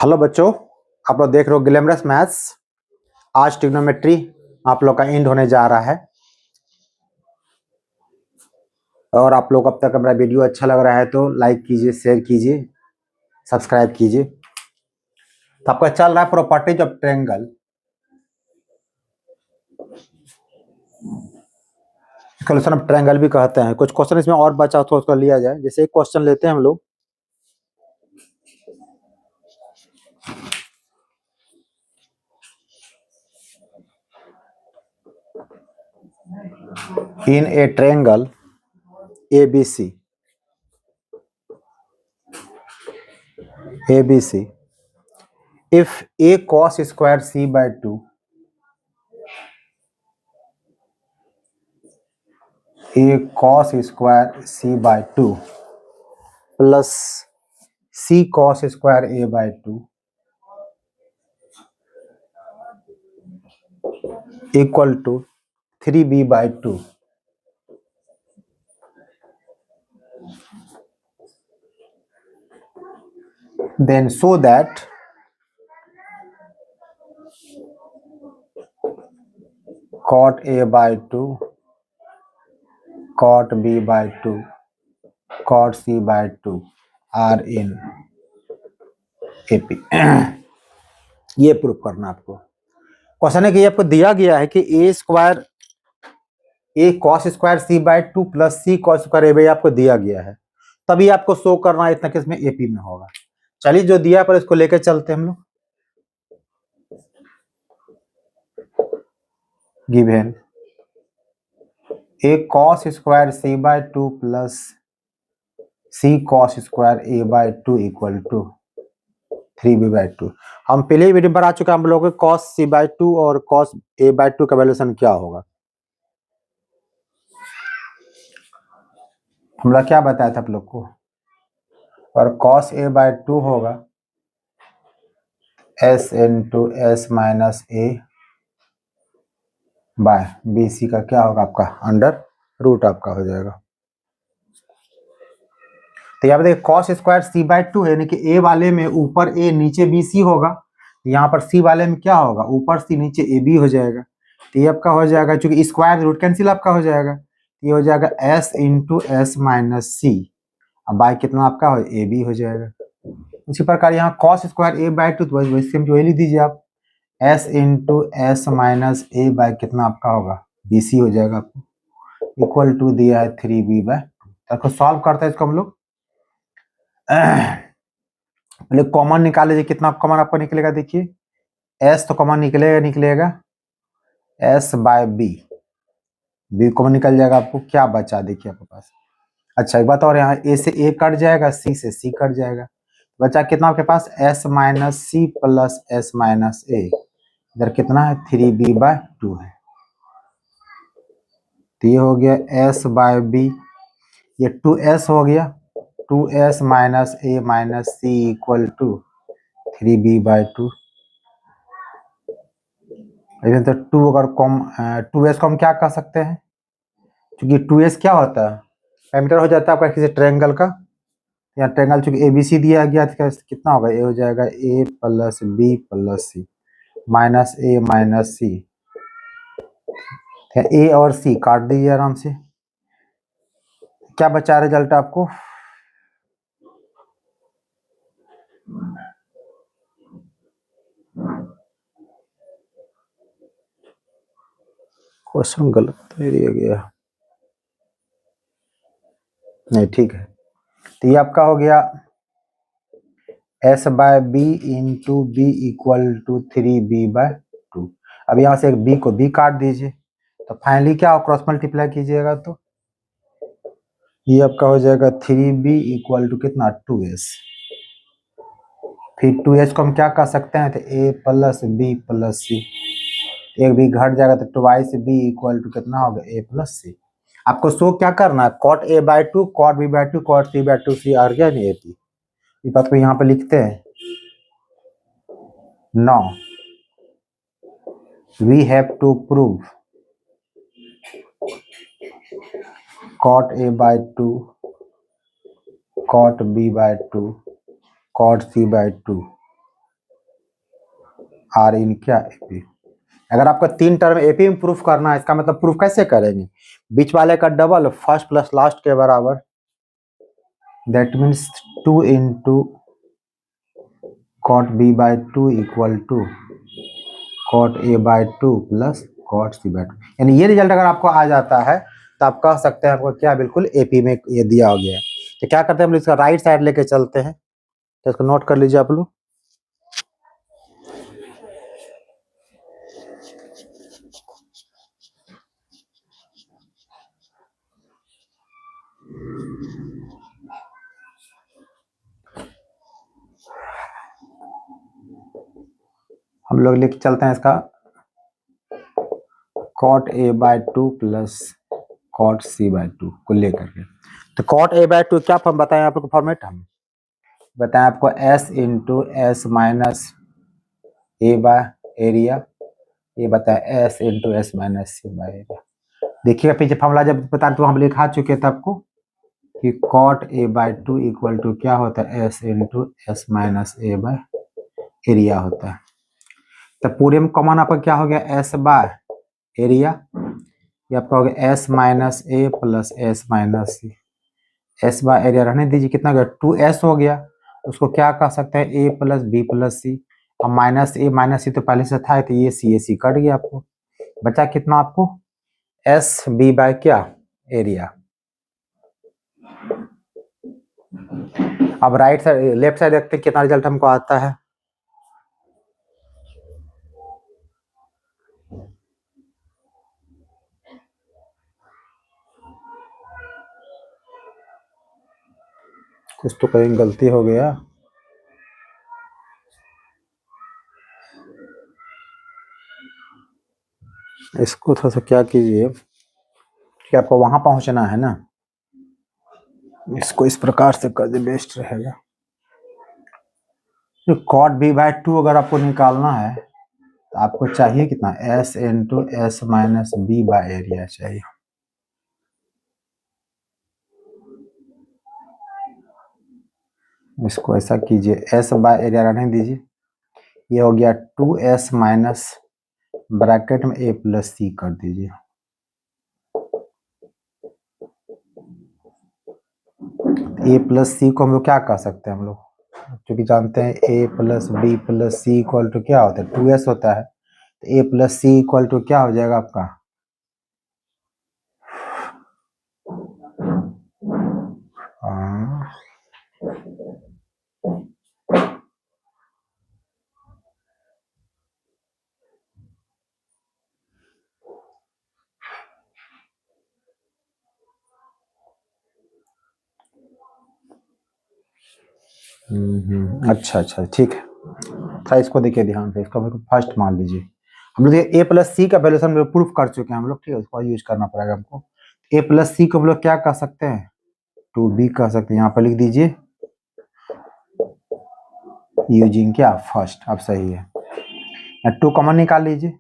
Hello बच्चों, आप लोग देख रहे हो ग्लैमरस मैथ्स। आज ट्रिग्नोमेट्री आप लोग का एंड होने जा रहा है और आप लोग अब तक मेरा वीडियो अच्छा लग रहा है तो लाइक कीजिए, शेयर कीजिए, सब्सक्राइब कीजिए। तो आपका चल रहा है properties of triangle. Solution of triangle भी कहते हैं। कुछ क्वेश्चन इसमें और बचा तो उसको लिया जाए। जैसे एक क्वेश्चन लेते हैं हम लोग। In a triangle ABC, if a cos square c by 2, a cos square c by 2 plus c cos square a by 2 equal to 3b by 2, then show that cot a by 2, cot b by 2, cot c by 2 are in AP। ये proof करना आपको। Question है कि आपको दिया गया है कि a cos square c by 2 plus c cos square a by आपको दिया गया है, तभी आपको शो करना है इतना कि इसमें AP में होगा। चलिए जो दिया पर इसको लेकर चलते हैं हम लोग। Given a cos square c by 2 plus c cos square a by 2 equal to 3b by 2। हम पहले ही वीडियो पर आ चुके हैं हम लोग cos c बाय 2 और cos a बाय 2 का वैल्यूएशन क्या होगा। हमरा क्या बताया था आप लोग को, और cos a बाय 2 होगा s into S minus A by b सी का क्या होगा आपका अंडर रूट आपका हो जाएगा। तो यहाँ पे देखिए cos स्क्वायर c बाय 2 है, यानी कि a वाले में ऊपर a नीचे बी सी होगा। यहाँ पर c वाले में क्या होगा, ऊपर c नीचे ए बी हो जाएगा। तो ये आपका हो जाएगा, चूंकि स्क्वायर रूट कैंसिल आपका हो जाएगा, ये हो जाएगा s into S minus c, अब बाय कितना आपका हो ए बी हो जाएगा। उसी प्रकार यहाँ cos स्क्वायर a बाय 2 तो वही लिख दीजिए आप, s इंटू एस माइनस ए बाय कितना आपका होगा बी सी हो जाएगा आपको, इक्वल टू दिया है 3b बाय 2। तो सॉल्व करते हैं इसको हम लोग। पहले कॉमन निकाल लीजिए, कितना कॉमन आपको निकलेगा। देखिए s तो कॉमन निकलेगा s बाय बी कॉमन निकल जाएगा, आपको क्या बचा देखिए आपके पास। अच्छा एक बात और, यहाँ a से a कट जाएगा, c से c कट जाएगा, बचा कितना आपके पास s minus c plus S minus a, इधर कितना है 3b बाय 2 है। तो ये हो गया s बाय बी, ये 2s हो गया, 2s minus A minus C equal to 3b by 2। तो 2 अगर कम 2s को हम क्या कह सकते हैं, क्योंकि 2s क्या होता है, पैरामीटर हो जाता है आपका किसी ट्रायंगल का। यहाँ ट्रायंगल चूंकि ABC दिया गया तो कितना होगा, ये हो जाएगा a plus B plus C minus A minus c, a और सी काट दीजिए आराम से। क्या बचा रिजल्ट आपको, क्वेश्चन गलत दे दिया गया, नहीं ठीक है। तो ये आपका हो गया s by B into B equal to 3b by 2। अब यहाँ से एक b को b काट दीजिए, तो फाइनली क्या हो, क्रॉस मल्टीप्लाई कीजिएगा तो ये आपका हो जाएगा 3b इक्वल टू कितना 2s। फिर 2s को हम क्या कर सकते हैं, तो a प्लस बी प्लस सी, एक भी घट जाएगा तो ट्वाइस b इक्वल टू कितना होगा a प्लस सी। आपको शो क्या करना है, cot a by 2, cot b by 2, cot c by 2, C आ गया नहीं AP। इस बात को यहाँ पे लिखते हैं। Now we have to prove cot a by 2, cot b by 2, cot c by 2 are in क्या एपी। अगर आपको 3 टर्म एपी में प्रूफ करना है, इसका मतलब प्रूफ कैसे करेंगे, बीच वाले का डबल फर्स्ट प्लस लास्ट के बराबर, that means 2 into cot B by 2 equal to cot A by 2 plus cot C by 2। यानी ये रिजल्ट अगर आपको आ जाता है तो आप कह सकते हैं आपको क्या बिल्कुल एपी में ये दिया हो गया है। तो क्या करते हैं हम लोग इसका राइट साइड लेके चलते हैं, तो इसको नोट कर लीजिए आप लोग। हम लोग लेके चलते हैं इसका cot A by 2 plus cot C by 2 को लेकर के। तो कॉट ए बाई 2 क्या हम बताएं आप लोग को फॉर्मेट, हम बताएं आपको S into S minus A by area, ये बताएं S into S minus C by area. देखिएगा पीछे फॉर्मूला जब बता तो हम लिखा चुके थे आपको कि cot A by 2 equal to क्या होता है S into S minus A by area होता है। तो पूरे में कॉमन आपका क्या हो गया एस बाय एरिया, ये आपका हो गया S minus A plus S minus C. S by area रहने दीजिए, कितना गया 2s हो गया, उसको क्या कह सकते हैं ए प्लस बी प्लस सी। अब माइनस ए माइनस सी तो पहले से था, तो ये सी कट गया, आपको बचा कितना आपको एस बी बाय क्या एरिया। अब राइट साइड लेफ्ट साइड देखते हैं कितना रिजल्ट हमको आता है। कुछ तो कहीं गलती हो गया, इसको थोड़ा सा क्या कीजिए कि आपको वहां पहुंचना है ना, इसको इस प्रकार से कर दे बेस्ट रहेगा। तो कॉट बी बाय 2 अगर आपको निकालना है तो आपको चाहिए कितना S into S minus B by area चाहिए। इसको ऐसा कीजिए एस बाय एरिया रहने दीजिए, ये हो गया 2s माइनस ब्रैकेट में ए प्लस सी कर दीजिए। ए प्लस सी को हम लोग क्या कह सकते हैं, हम लोग क्योंकि जानते हैं a plus B plus C equal to क्या होता है 2s होता है, तो a plus C equal to क्या हो जाएगा आपका हाँ, अच्छा अच्छा ठीक है। था इसको देखिए ध्यान से, इसको फर्स्ट मान लीजिए हम लोग ए प्लस सी का वैल्यूशन हम प्रूफ कर चुके हैं हम लोग, ठीक है, उसको यूज करना पड़ेगा हमको। ए प्लस सी को हम लोग क्या कह सकते हैं 2b कह सकते हैं, यहाँ पर लिख दीजिए यूजिंग क्या फर्स्ट। अब सही है, 2 कॉमन निकाल लीजिए,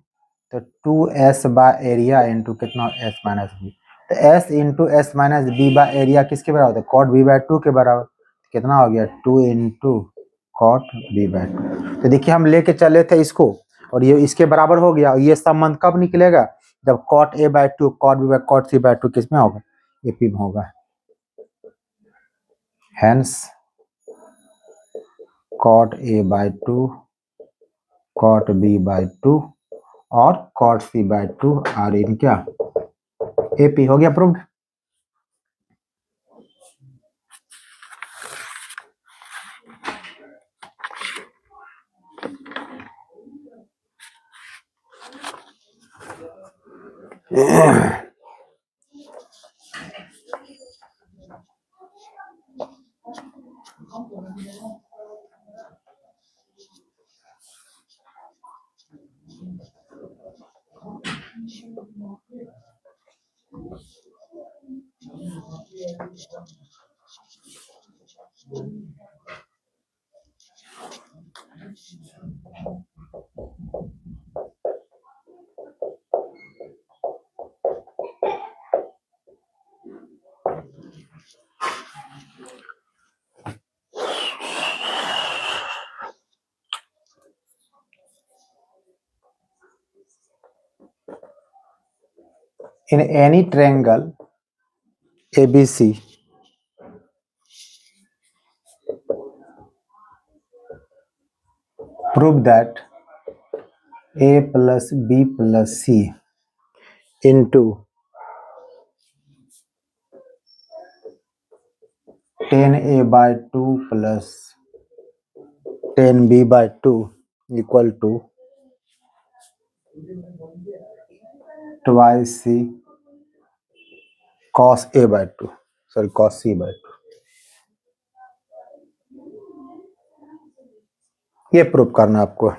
तो 2s बाय एरिया इंटू कितना s माइनस बी। तो s into S minus B by area किसके बराबर होता है कॉट बी बाय 2 के बराबर, कितना हो गया 2 इंटू कॉट बी बाय 2। तो देखिए हम लेके चले थे इसको और ये इसके बराबर हो गया, और ये संबंध कब निकलेगा जब cot A by 2 cot B by cot C by 2 किस में होगा एपी में होगा। Hence cot A by 2 cot B by 2 और cot C by 2 are in क्या एपी हो गया proved. in any triangle ABC, prove that A plus B plus C into 10A by 2 plus 10B by 2 equal to twice C cos A by 2, sorry, cos C by 2. ये prove करना आपको।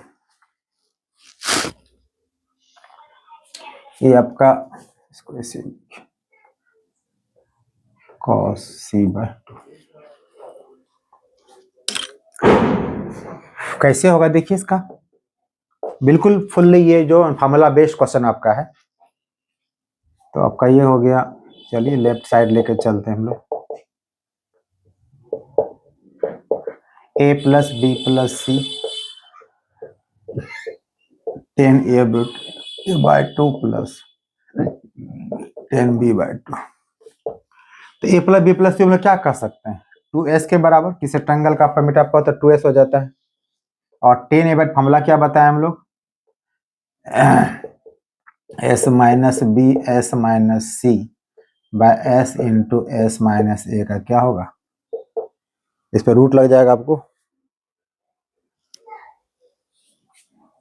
ये आपका इसको ऐसे cos C by 2 कैसे होगा देखिए इसका, बिल्कुल फुल्ली ये जो फॉर्मूला बेस्ड क्वेश्चन आपका है। तो आपका ये हो गया, चलिए लेफ्ट साइड लेके चलते हैं हम लोग। A plus B plus C 10A by 2 plus 10B by 2। तो A plus B plus C हम लोग क्या कर सकते हैं, 2S के बराबर, किसी ट्रायंगल का पैरामीटर आपका तो 2S हो जाता है। और 10A बाय फॉर्मूला क्या बताया हम लोग, S minus B S minus C by S into S minus a का क्या होगा, इस पर रूट लग जाएगा आपको।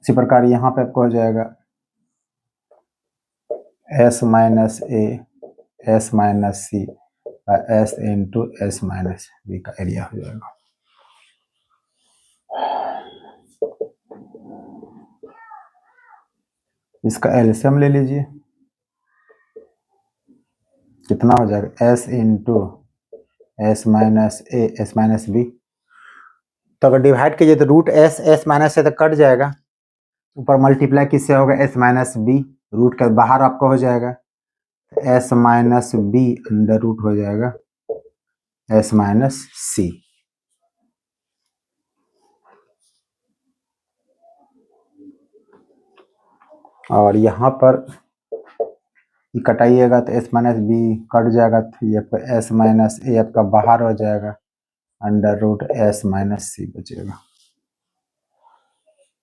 इसी प्रकार यहाँ पे आपको हो जाएगा S minus A S minus C by S into S minus B का एरिया हो जाएगा। इसका एलसीएम ले लीजिए, कितना हो जाएगा, S into S minus A S minus B. तो अगर डिवाइड कीजिए तो रूट एस एस माइनस से तो कट जाएगा, ऊपर मल्टीप्लाई किससे होगा, एस माइनस बी, रूट के बाहर आपका हो जाएगा S minus B under root हो जाएगा एस माइनस सी। और यहाँ पर कटाइएगा तो एस माइनस बी कट जाएगा, तो ये एस माइनस ए आपका बाहर हो जाएगा, under root s minus c बचेगा।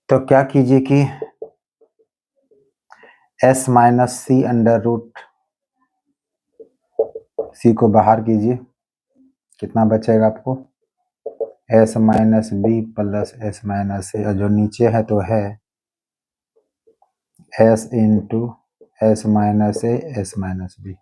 तो क्या कीजिए कि s minus c under root c को बाहर कीजिए, कितना बचेगा आपको, s minus B plus S minus a, और जो नीचे है तो है S into S minus A S minus b.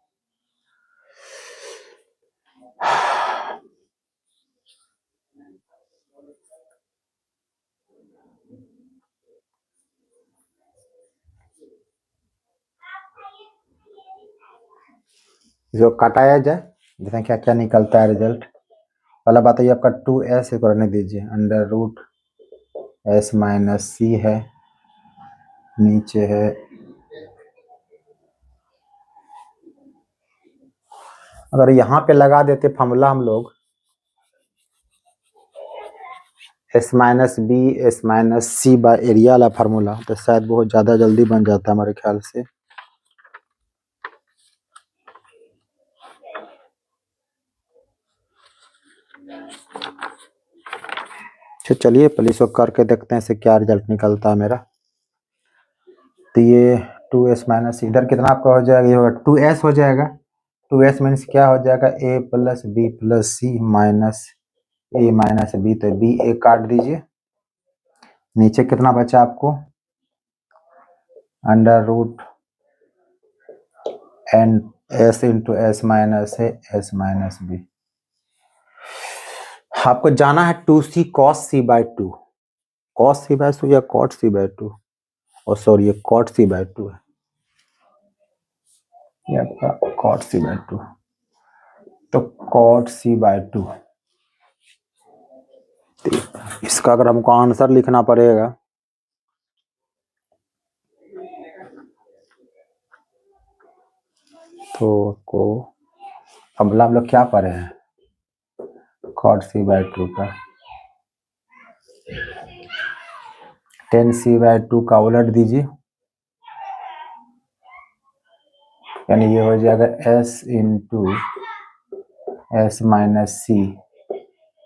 जो कटाया जाए, देखें क्या क्या निकलता है रिजल्ट। पहला बात है आपका 2s को रहने दीजिए, अंडर रूट एस माइनस सी है, नीचे है अगर यहाँ पे लगा देते फॉर्मूला हम लोग S minus B S minus C by area वाला फार्मूला, तो शायद बहुत ज़्यादा जल्दी बन जाता है हमारे ख्याल से। तो चलिए पहले इसको करके देखते हैं, इससे क्या रिजल्ट निकलता है मेरा। तो ये 2s माइनस इधर कितना आपका हो जाएगा, ये होगा 2s हो जाएगा। 2s मीन्स क्या हो जाएगा, a plus B plus C minus A minus B, तो बी ए काट दीजिए, नीचे कितना बचा आपको, under root N S into S minus है एस माइनस बी। आपको जाना है 2c cos c by 2, cos c by 2 या cot c बाय 2, और सॉरी ये cot c बाय 2 है, ये आपका cot c बाय 2। तो cot c बाय 2, इसका अगर हमको आंसर लिखना पड़ेगा तो को फॉर्मूला हम लोग क्या पढ़े हैं, cot c बाय 2 का 10c/2 का उलट दीजिए, यानी ये हो जाएगा s into S minus C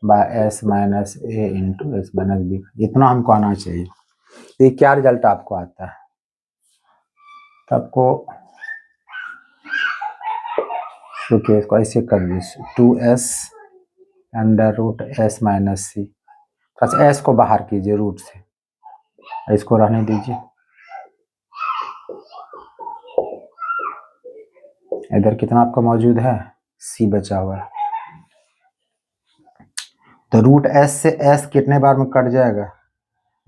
by S minus A into S minus B. इतना हमको आना चाहिए। तो ये क्या रिजल्ट आपको आता है? तो आपको रुकिए, इसको ऐसे कर दीजिए, 2s under root s minus c. बस एस को बाहर कीजिए रूट से, इसको रहने दीजिए। इधर कितना आपका मौजूद है? सी बचा हुआ है। तो रूट एस से एस कितने बार में कट जाएगा?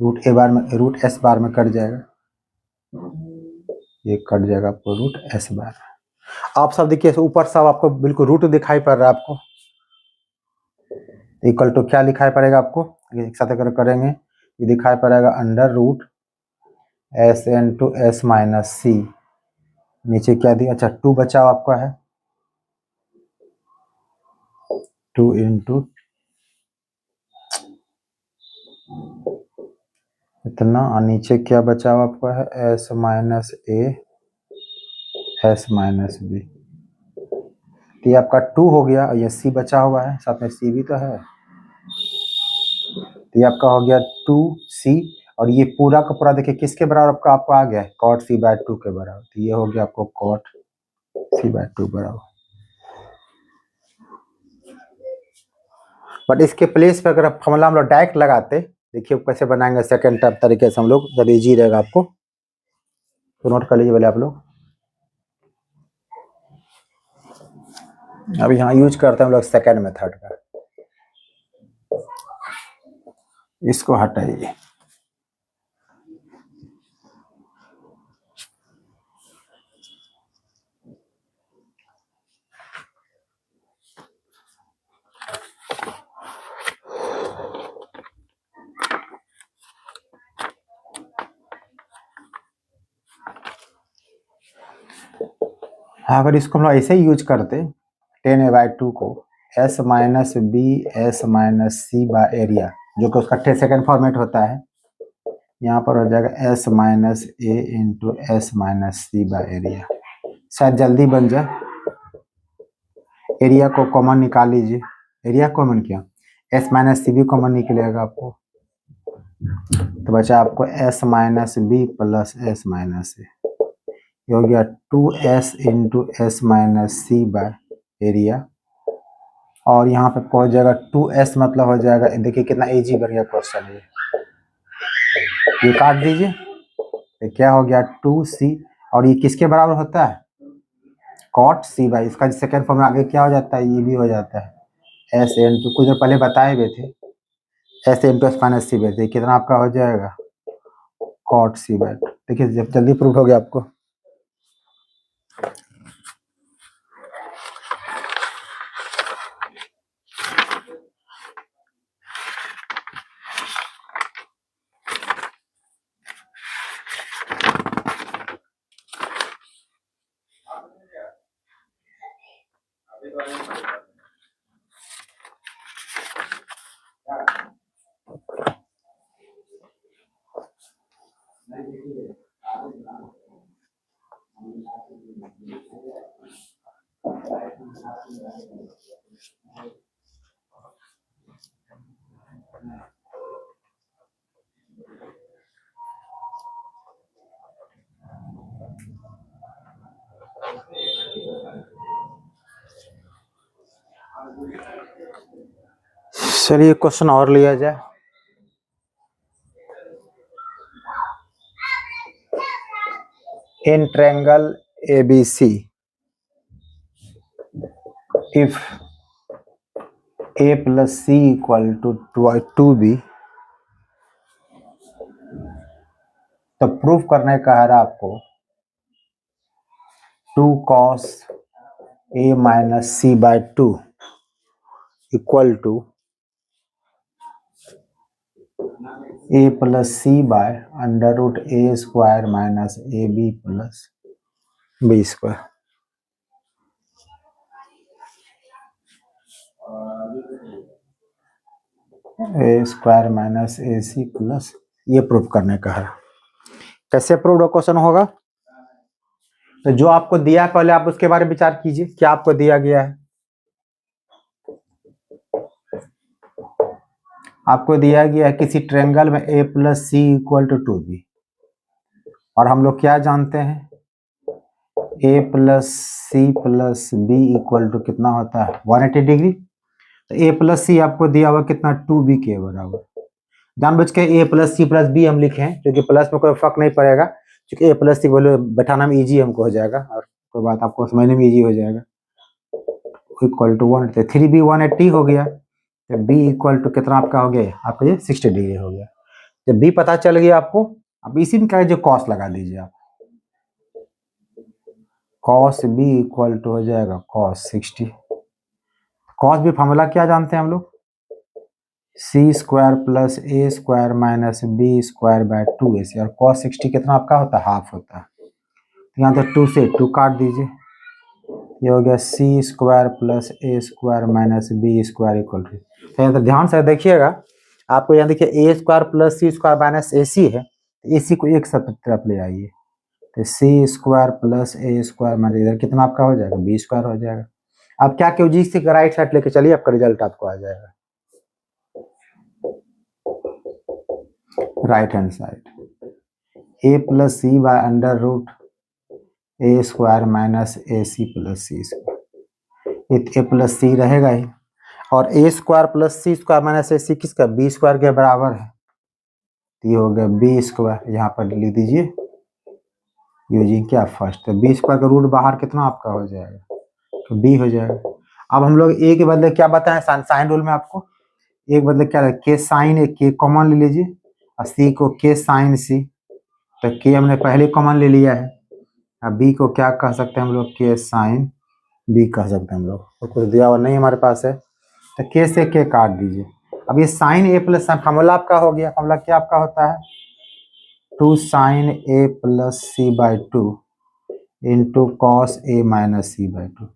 रूट ए बार में, रूट एस बार में कट जाएगा। ये कट जाएगा आपको रूट एस बार। आप सब देखिए ऊपर सब आपको बिल्कुल रूट दिखाई पड़ रहा है आपको। इक्वल टू क्या लिखाई पड़ेगा आपको? एक साथ अगर करेंगे ये दिखाई पड़ेगा under root S into S minus c. नीचे क्या दिया? अच्छा 2 बचा आपका है, 2 इंटू इतना, और नीचे क्या बचा हुआ आपका है? S minus A S minus B. तो ये आपका 2 हो गया और ये सी बचा हुआ है, साथ में सी भी तो है। तो ये आपका हो गया 2c, और ये पूरा का पूरा देखिए किसके बराबर आपको आ गया? cot c/2 के बराबर। तो ये हो गया आपको cot c/2 बराबर। बट इसके प्लेस पे अगर फॉर्मूला हम लोग डायरेक्ट लगाते, देखिए कैसे बनाएंगे सेकेंड टाइप तरीके से हम लोग, जब इजी रहेगा आपको तो नोट कर लीजिए पहले आप लोग। अब यहाँ यूज करते हैं हम लोग सेकेंड मेथड का। इसको हटाइए, अगर इसको हम लोग ऐसे ही यूज करते 10a/2 को s minus B S minus C by area, जो कि उसका सेकेंड फॉर्मेट होता है, यहाँ पर हो जाएगा s minus A into S minus C by area. शायद जल्दी बन जाए। एरिया को कॉमन निकाल लीजिए, एरिया कॉमन किया, s माइनस सी भी कॉमन निकलेगा आपको, तो बचा आपको s minus B plus S minus a. ये हो गया 2s into S minus C by area, और यहाँ पे पहुंच जाएगा 2s, मतलब हो जाएगा, देखिए कितना इजी बन गया क्वेश्चन। ये काट दीजिए, तो क्या हो गया 2c, और ये किसके बराबर होता है? cot c बाई, इसका सेकेंड फॉर्म आगे क्या हो जाता है? ये भी हो जाता है s इंटू, कुछ देर पहले बताए हुए थे, s into S minus C by, कितना आपका हो जाएगा? cot c by. देखिए जब जल्दी प्रूव हो गया आपको। चलिए क्वेश्चन और लिया जाए। इन triangle ABC, if a plus c equal to 2b, तो प्रूफ करने का है आपको 2 cos a minus C by 2 equal to a plus C by under root A square minus A B plus B square. A square minus A C plus ये prove करने का है। कैसे प्रूव क्वेश्चन होगा? तो जो आपको दिया है पहले आप उसके बारे में विचार कीजिए, क्या आपको दिया गया है। आपको दिया गया है किसी ट्रायंगल में a plus C equal to 2b, और हम लोग क्या जानते हैं, a plus C plus B equal to कितना होता है 180 डिग्री। तो a प्लस सी आपको दिया हुआ कितना 2b के बराबर। जानबूझ के a plus C plus B हम लिखे हैं क्योंकि प्लस में कोई फर्क नहीं पड़ेगा, क्योंकि a प्लस सी बोले बैठाना में इजी हमको हो जाएगा और कोई बात आपको समझने में इजी हो जाएगा। इक्वल टू 180, 3b 180 हो गया, तो b इक्वल टू कितना आपका हो गया, आपका ये 60 डिग्री हो गया। जब b पता चल गया आपको, अब इसी में क्या जो कॉस लगा दीजिए आप, कॉस b इक्वल टू हो जाएगा कॉस 60। कॉस b फॉर्मूला क्या जानते हैं हम लोग, c square plus a square minus b square by 2ac, और कॉस 60 कितना आपका होता है, हाफ होता है। तो यहाँ तो 2 से 2 काट दीजिए, ये हो गया c square plus a square minus b square equal to. तो यहाँ तो ध्यान से देखिएगा, आपको यहाँ देखिए a square plus c square minus A c है, तो ए सी को एक साथ तरफ ले आइए, तो सी square plus a square minus इधर कितना आपका हो जाएगा बी स्क्वायर हो जाएगा। आप क्या क्यों से राइट साइड लेके चलिए, आपका रिजल्ट आपको आ जाएगा right hand side, a plus C by under root A square minus A C plus c square, a plus c रहेगा ही, और a square plus c square minus A c किसका बी स्क्वायर के बराबर है, ये हो गया बी स्क्वायर, यहाँ पर लिख दीजिए यूजिंग क्या फर्स्ट, तो बी स्क्वायर का रूट बाहर कितना आपका हो जाएगा, तो बी हो जाएगा। अब हम लोग ए के बदले क्या बताएं साइन रूल में आपको, ए के बदले क्या के साइन ए, के कॉमन ले लीजिए और सी को के साइन सी, तो के हमने पहले कॉमन ले लिया है, अब बी को क्या कह सकते हैं हम लोग, के साइन बी कह सकते हैं हम लोग, तो कुछ दिया हुआ नहीं हमारे पास है, तो के से के काट दीजिए। अब ये साइन ए प्लस फॉर्मूला आपका हो गया, फॉर्मूला क्या आपका होता है 2 sine A plus C by 2 into cos A minus C by 2,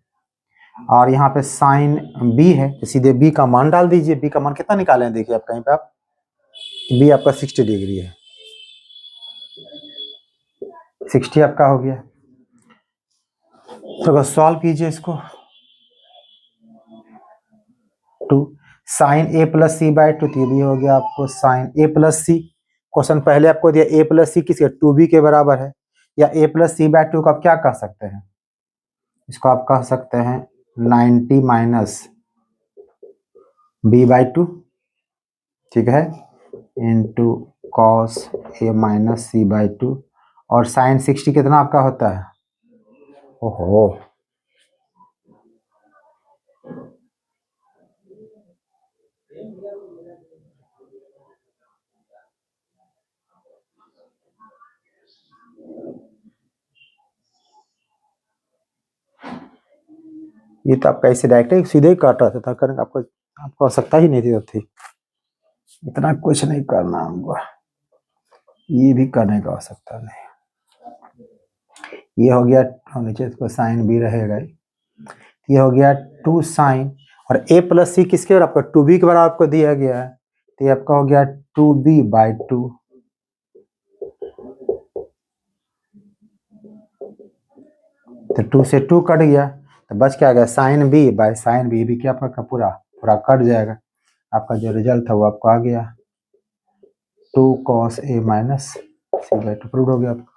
और यहाँ पे साइन बी है तो सीधे बी का मान डाल दीजिए, बी का मान कितना निकाले हैं देखिए आप कहीं पे, आप बी आपका 60 डिग्री है, 60 आपका हो गया। तो सॉल्व कीजिए इसको, 2 sine A plus C by 2, तो ये हो गया आपको sine A plus C, question पहले आपको दिया ए प्लस सी किसके 2b के बराबर है, या ए प्लस सी बाई 2 का आप क्या कह सकते हैं, इसको आप कह सकते हैं 90 माइनस बी बाई 2, ठीक है, into cos A minus C by 2, और साइन 60 कितना आपका होता है, ओहो ये तो आपका ऐसे डायरेक्ट सीधे ही काट रहा था, करने आपको आवश्यकता ही नहीं थी, इतना कुछ नहीं करना हमको, ये भी करने का आवश्यकता नहीं। ये हो गया नीचे इसको साइन बी रहेगा, ये हो गया 2 साइन, और a प्लस सी किसके बराबर आपका 2b के बराबर आपको दिया गया है, तो ये आपका हो गया 2b बाई 2, तो 2 से 2 कट गया, तो बच क्या गया sine B by sine B, भी क्या आपका पूरा पूरा कट जाएगा, आपका जो रिजल्ट था वो आपको आ गया 2 cos a minus C by 2 prove हो गया आपका।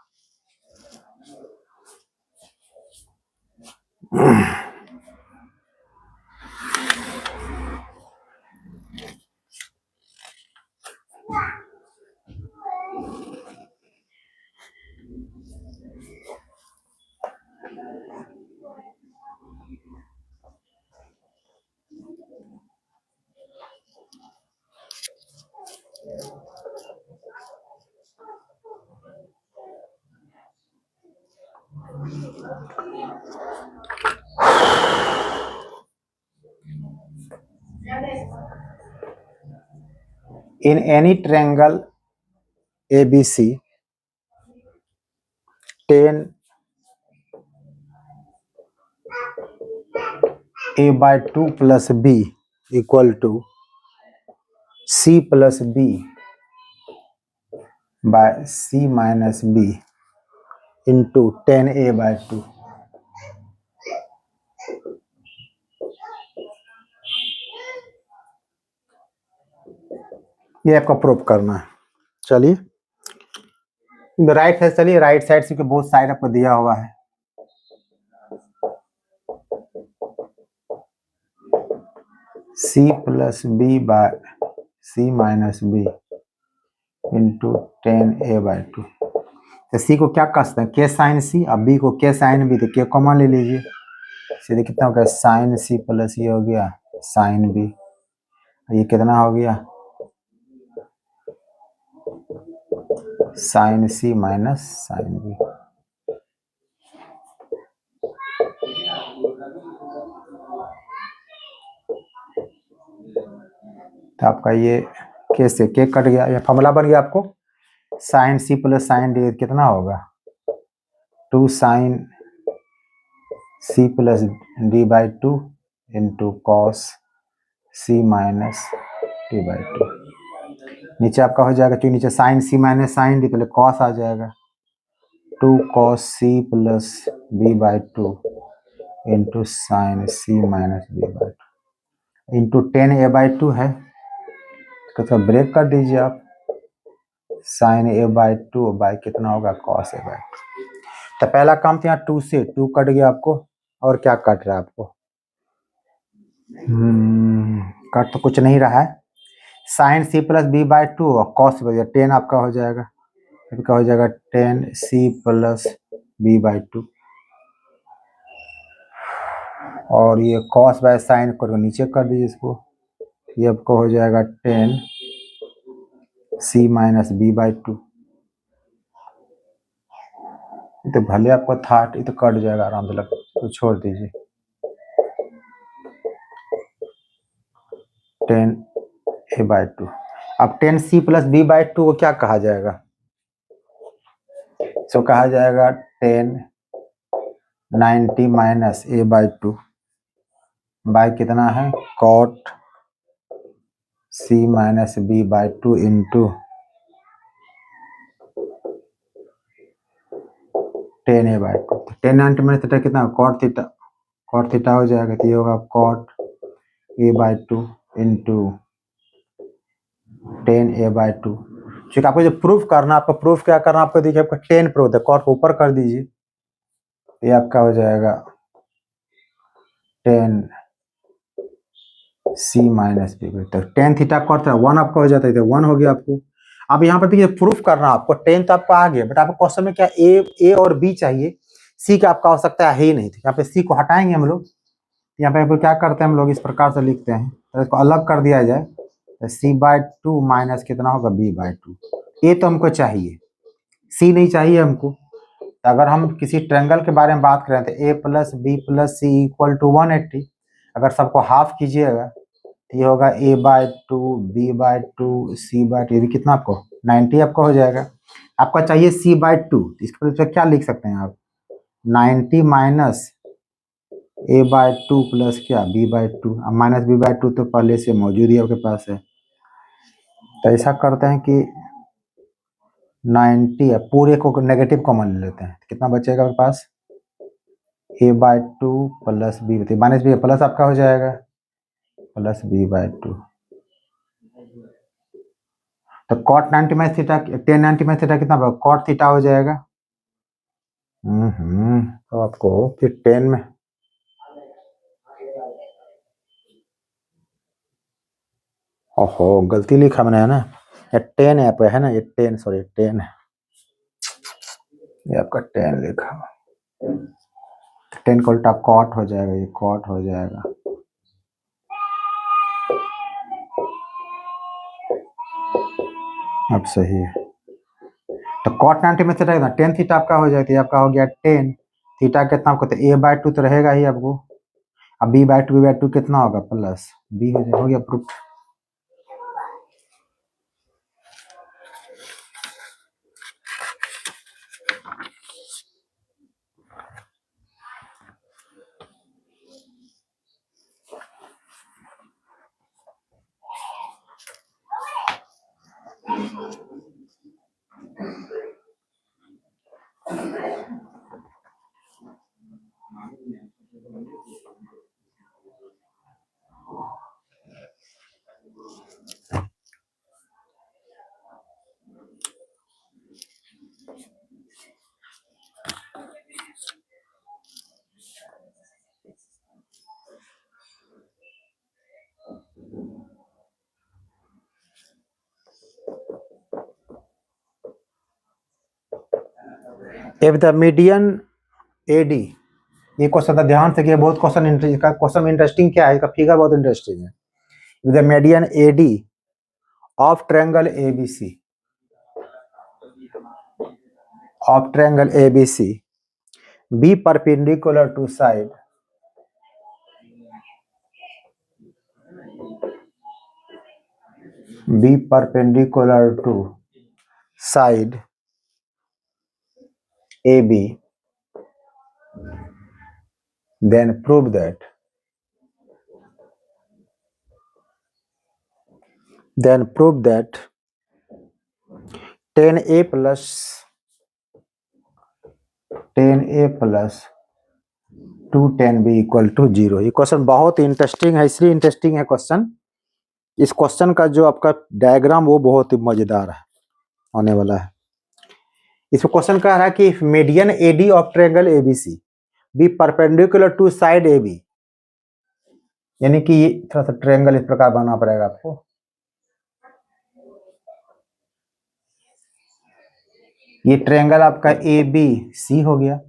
In any triangle ABC, tan a by 2 plus b equal to c plus b by C minus B into 10a/2। ये आपका प्रूफ करना है। चलिए राइट है, चलिए राइट साइड से बोथ साइड आपको दिया हुआ है। सी plus B bye C minus B into 10a/2। तो सी को क्या कह सकते हैं, के साइन सी, अब बी को के साइन बी, तो के कॉमन ले लीजिए, सीधे कितना हो गया साइन सी प्लस ये हो गया साइन बी, ये कितना हो गया sign C minus sine B. तो आपका ये के से के कट गया, ये फॉर्मूला बन गया आपको sine C plus sine D कितना होगा 2 sine C plus D by 2 into cos C minus D by 2। नीचे आपका हो जाएगा, क्योंकि नीचे sine C minus sine D, पहले कॉस आ जाएगा 2 cos C plus B by 2 into sine C minus B by 2 into 10a/2 है, तो ब्रेक कर दीजिए आप, साइन a/2 बाई कितना होगा कॉस a/2। तो पहला काम तो यहाँ 2 से 2 कट गया आपको, और क्या कट रहा है आपको, कट तो कुछ नहीं रहा है, sine C plus B by 2 और कॉस 10 आपका हो जाएगा, आपका हो जाएगा 10 सी प्लस बी बाई 2, और ये कॉस बाय साइन को नीचे कर दीजिए इसको, ये आपको हो जाएगा 10 सी माइनस बी बाई 2। तो भले आपको था, ये तो कट जाएगा आराम से, लग तो छोड़ दीजिए 10a/2। अब 10 सी प्लस बी बाई 2 को क्या कहा जाएगा, तो कहा जाएगा 10 90 माइनस a/2 बाई कितना है cot C minus B by 2 into 10a/2। 10 90 minus theta कितना कॉट थीटा हो जाएगा, तो ये होगा कॉट a/2 इंटू 10a/2। क्योंकि आपको जो प्रूफ करना, आपको प्रूफ क्या करना, आपको देखिए आपको 10 प्रूफ है, कॉट को ऊपर कर दीजिए, ये आपका हो जाएगा 10 सी माइनस बी, तो 10 थीटा कॉट था 1 आपका हो जाता है, तो 1 हो गया आपको। अब यहाँ पर देखिए प्रूफ करना आपको, 10 तो आपका आ गया, बट आपको क्वेश्चन में क्या ए और बी चाहिए, सी का आपका आवश्यकता है ही नहीं थी। यहाँ पे सी को हटाएंगे हम लोग, यहाँ पे क्या करते हैं हम लोग, इस प्रकार से लिखते हैं, तो इसको अलग कर दिया जाए, तो c/2 माइनस कितना होगा b/2। ए तो हमको चाहिए, सी नहीं चाहिए हमको। तो अगर हम किसी ट्रायंगल के बारे में बात करें तो a plus B plus C equal to 180, अगर सबको हाफ कीजिएगा तो ये होगा a/2 b/2 c/2, ये भी कितना आपको 90 आपका हो जाएगा। आपका चाहिए c/2, इसको क्या लिख सकते हैं आप 90 माइनस a/2 प्लस क्या b/2, अब माइनस b/2 तो पहले से मौजूद ही आपके पास है। तो ऐसा करते हैं कि 90 है, पूरे को नेगेटिव कॉमन ले लेते हैं, कितना बचेगा आपके पास a/2 plus b, minus B plus आपका हो जाएगा प्लस b/2। तो cot 90 minus theta 10 90 minus theta कितना कॉट थीटा हो जाएगा। तो आपको फिर 10 में ओहो गलती लिखा मैंने है ना, ये 10 है है ना, ये 10 सॉरी 10 है, ये आपका 10 लिखा, 10 का उल्टा कॉट हो जाएगा, ये कॉट हो जाएगा। अब सही है, तो कॉट 90 में से रहेगा 10 थीटा आपका हो जाएगा, तो आपका हो गया 10 थीटा कितना आपको, तो a/2 तो रहेगा ही आपको, अब b/2 कितना होगा प्लस b हो गया proof. If the median AD, ये क्वेश्चन था, ध्यान से, बहुत क्वेश्चन इंटरेस्टिंग क्या है, इसका फिगर बहुत इंटरेस्टिंग है। If the median AD of triangle ABC be perpendicular to side AB, then prove that tan A plus 2 tan B equal to 0। ये क्वेश्चन बहुत इंटरेस्टिंग है, इसलिए इंटरेस्टिंग है क्वेश्चन, इस क्वेश्चन का जो आपका डायग्राम वो बहुत ही मजेदार है होने वाला है। इसमें क्वेश्चन कह रहा है कि median AD of triangle ABC be perpendicular to side AB, यानी कि ये थोड़ा सा ट्रायंगल इस प्रकार बनाना पड़ेगा आपको। ये ट्रायंगल आपका ABC हो गया।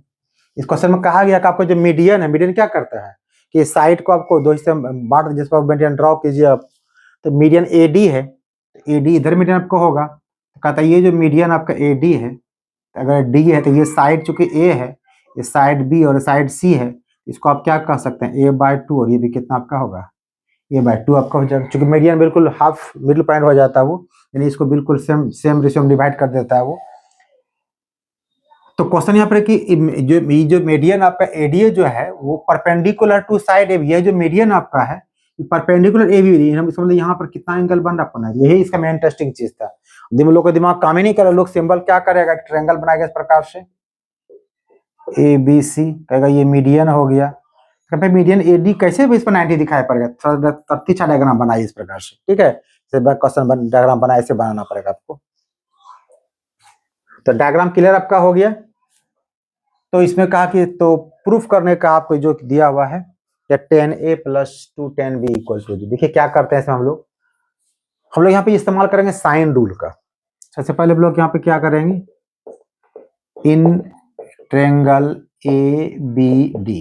इस क्वेश्चन में कहा गया कि आपको जो मीडियन है, मीडियन क्या करता है कि साइड को आपको दो हिस्से में बांट, जिसको मीडियन ड्रॉ कीजिए आप, तो मीडियन AD है, AD इधर मीडियन आपको होगा, तो कहता है ये जो मीडियन आपका AD है, अगर D है तो ये साइड चूंकि A है, ये साइड B और साइड C है, इसको आप क्या कह सकते हैं A/2, और ये भी कितना आपका होगा A/2 आपका हो जाएगा, चूंकि मीडियन बिल्कुल हाफ मिडिल पॉइंट हो जाता है वो, यानी इसको बिल्कुल सेम रेशियो में डिवाइड कर देता है वो। तो क्वेश्चन यहाँ पर कि जो मीडियन आपका AD जो है वो परपेंडिकुलर टू साइड AB, ये जो मीडियन आपका है परपेंडिकुलर AB, हम समझ यहाँ पर कितना एंगल बन रहा है, यही इसका मेन इंटरेस्टिंग चीज था। लोग का दिमाग काम ही नहीं करे, लोग सिंबल क्या करेगा, ट्रायंगल बनाएगा इस प्रकार से ABC, कहेगा ये मीडियन हो गया, भाई मीडियन AD कैसे भी इस पर 90 दिखाई पड़ेगा, थोड़ा अच्छा डायग्राम बनाइए इस प्रकार से, ठीक है, क्वेश्चन डायग्राम बनाए से बनाना पड़ेगा आपको। तो डायग्राम क्लियर आपका हो गया। तो इसमें कहा कि तो प्रूफ करने का आपको जो दिया हुआ है tan A plus 2 tan B equal to, देखिए क्या करते हैं इसमें हम लोग यहाँ पे इस्तेमाल करेंगे साइन रूल का। सबसे पहले हम लोग यहाँ पे क्या करेंगे, in triangle ABD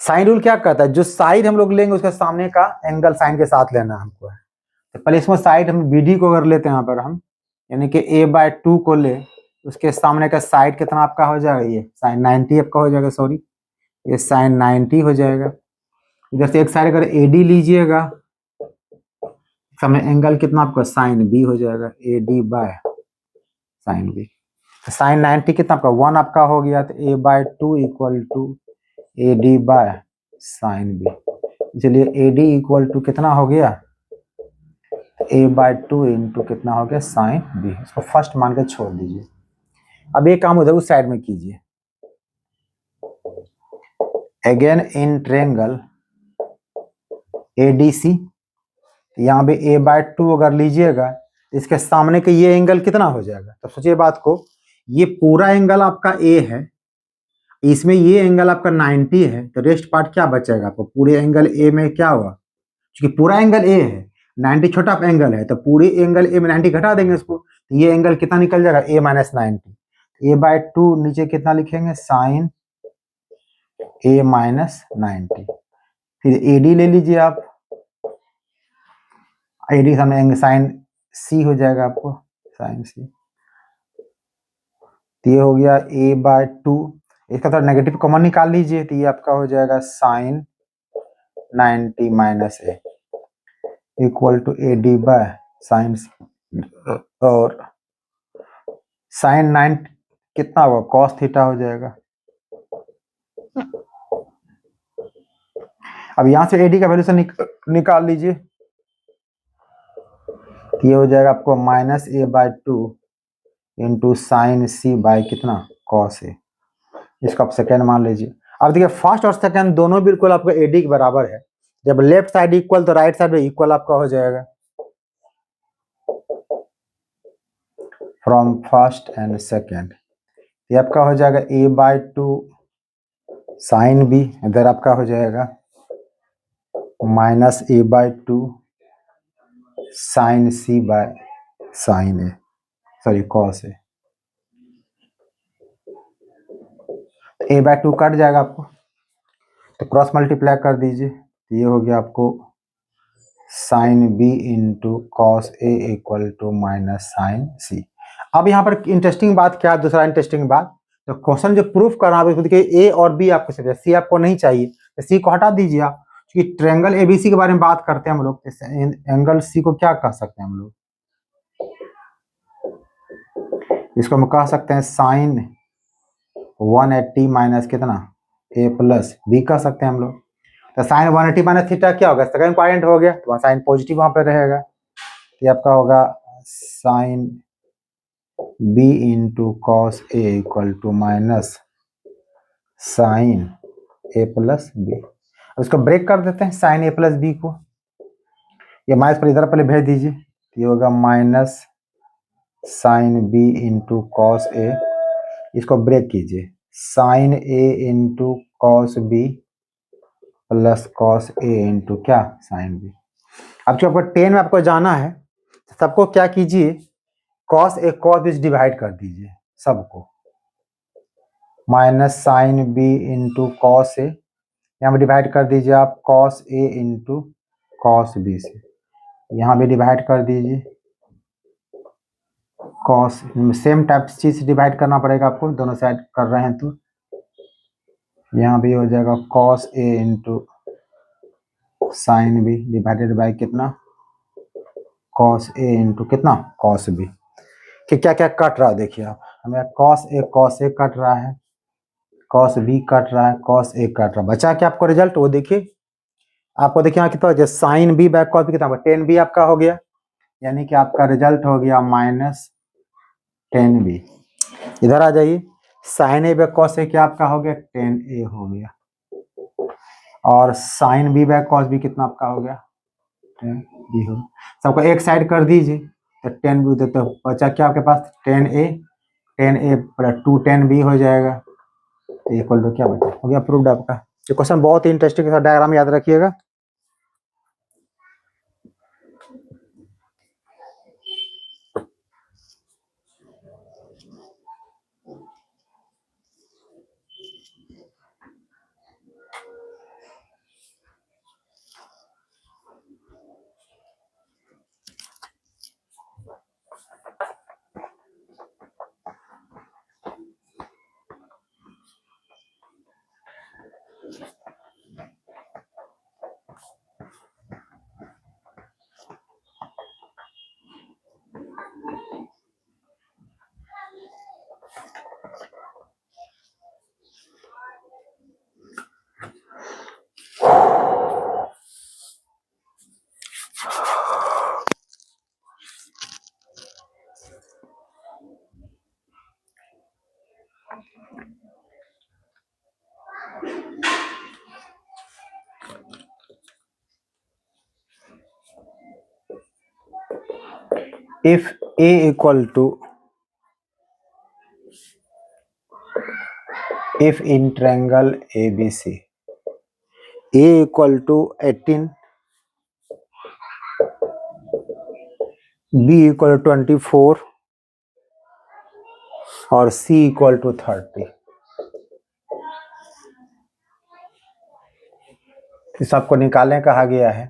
sine rule क्या कहता है, जो साइड हम लोग लेंगे उसके सामने का एंगल साइन के साथ लेना हमको है। तो पहले इसमें साइड हम BD को अगर लेते हैं यहाँ पर हम, यानी कि A/2 को ले, उसके सामने का साइड कितना आपका हो जाएगा, ये साइन 90 आपका हो जाएगा, सॉरी ये साइन 90 हो जाएगा। इधर से एक साइड अगर AD लीजिएगा, सामने एंगल कितना आपका साइन B हो जाएगा, AD/साइन B। साइन 90 कितना आपका 1 आपका हो गया, तो A/2 इक्वल टू AD/साइन B। चलिए AD इक्वल टू कितना हो गया, A/2 इंटू कितना हो गया साइन B, इसको फर्स्ट मान के छोड़ दीजिए। अब ये काम उधर उस साइड में कीजिए, अगेन इन ट्रायंगल ADC, यहाँ पे A/2 अगर लीजिएगा, इसके सामने के ये एंगल कितना हो जाएगा, तो सोचिए बात को, ये पूरा एंगल आपका A है, इसमें ये एंगल आपका 90 है, तो रेस्ट पार्ट क्या बचेगा आपको, पूरे एंगल A में क्या हुआ, क्योंकि पूरा एंगल A है, 90 छोटा एंगल है, तो पूरे एंगल A में 90 घटा देंगे इसको, तो ये एंगल कितना निकल जाएगा A-90, A/2 नीचे कितना लिखेंगे साइन A-90, फिर AD ले लीजिए आप, AD सामने साइन C हो जाएगा आपको, साइन C, तो ये हो गया A/2, इसका थोड़ा नेगेटिव कॉमन निकाल लीजिए, तो ये आपका हो जाएगा sine 90 minus A equal to AD/साइन C, और साइन 90 कितना होगा कॉस थीटा हो जाएगा। अब यहां से AD का वैल्यू से निकाल लीजिए, ये हो जाएगा आपको -A/2 into sine C by कितना कॉस ए, इसको आप सेकेंड मान लीजिए। अब देखिए फर्स्ट और सेकेंड दोनों बिल्कुल आपका एडी के बराबर है, जब लेफ्ट साइड इक्वल तो राइट साइड में इक्वल आपका हो जाएगा। फ्रॉम फर्स्ट एंड सेकेंड ये आपका हो जाएगा a/2 साइन बी, इधर आपका हो जाएगा minus a/2 sine C by sine A, sorry cos A. a/2 कट जाएगा आपको, तो क्रॉस मल्टीप्लाई कर दीजिए, ये हो गया आपको sine B into cos A equal to minus sine c. अब यहाँ पर इंटरेस्टिंग बात क्या है, दूसरा इंटरेस्टिंग बात, तो क्वेश्चन जो प्रूफ करना है देखिए ए और बी आपको चाहिए, सी आपको नहीं चाहिए, तो सी को हटा दीजिए आप, क्योंकि ट्रायंगल एबीसी के बारे में बात करते हैं हम लोग, एंगल सी को क्या कह सकते हैं हम लोग, इसको हम कह सकते हैं साइन 180 माइनस कितना ए प्लस बी कह सकते हैं हम लोग। तो साइन 180 माइनस थीटा क्या होगा, सेकंड पॉइंट हो गया, तो साइन पॉजिटिव वहां पर रहेगा, ये आपका होगा sine B into cos A equal to minus sine A plus B. उसको ब्रेक कर देते हैं साइन ए प्लस बी को, ये माइनस पर इधर पहले भेज दीजिए, ये होगा minus sine B into cos ए, इसको ब्रेक कीजिए, sine a into cos b plus cos A into क्या साइन बी। अब जो आपको 10 में आपको जाना है, सबको क्या कीजिए, cos a cos b divide कर दीजिए सबको, minus sine B into cos a, यहाँ पे डिवाइड कर दीजिए आप कॉस ए इंटू कॉस बी से, यहाँ भी डिवाइड कर दीजिए कॉस, सेम टाइप चीज डिवाइड करना पड़ेगा आपको, दोनों साइड कर रहे हैं तो यहाँ भी हो जाएगा cos A into sine B divided by कितना कॉस ए इंटू कितना कॉस बी। कि क्या क्या कट रहा है देखिए आप, हमें कॉस ए कट रहा है, कॉस बी कट रहा है, कॉस ए कट रहा है, बचा क्या आपको रिजल्ट वो देखिए, आपको देखिए यहाँ कितना sine B by cos B कितना 10 बी आपका हो गया, यानी कि आपका रिजल्ट हो गया माइनस 10 बी। इधर आ जाइए, sine A by cos A क्या आपका हो गया 10 ए हो गया, और sine B by cos B कितना आपका हो गया 10 बी हो गया। सबको एक साइड कर दीजिए, तो 10 बी तो बचा क्या आपके पास 10 ए प्लस 2 10 बी हो जाएगा, इक्वल टू क्या बचा हो गया प्रूव्ड आपका। ये क्वेश्चन बहुत ही इंटरेस्टिंग है, डायग्राम याद रखिएगा। If A equal to, if in triangle ABC A equal to 18, B equal to 24 और C equal to 30, इस सबको निकालने कहा गया है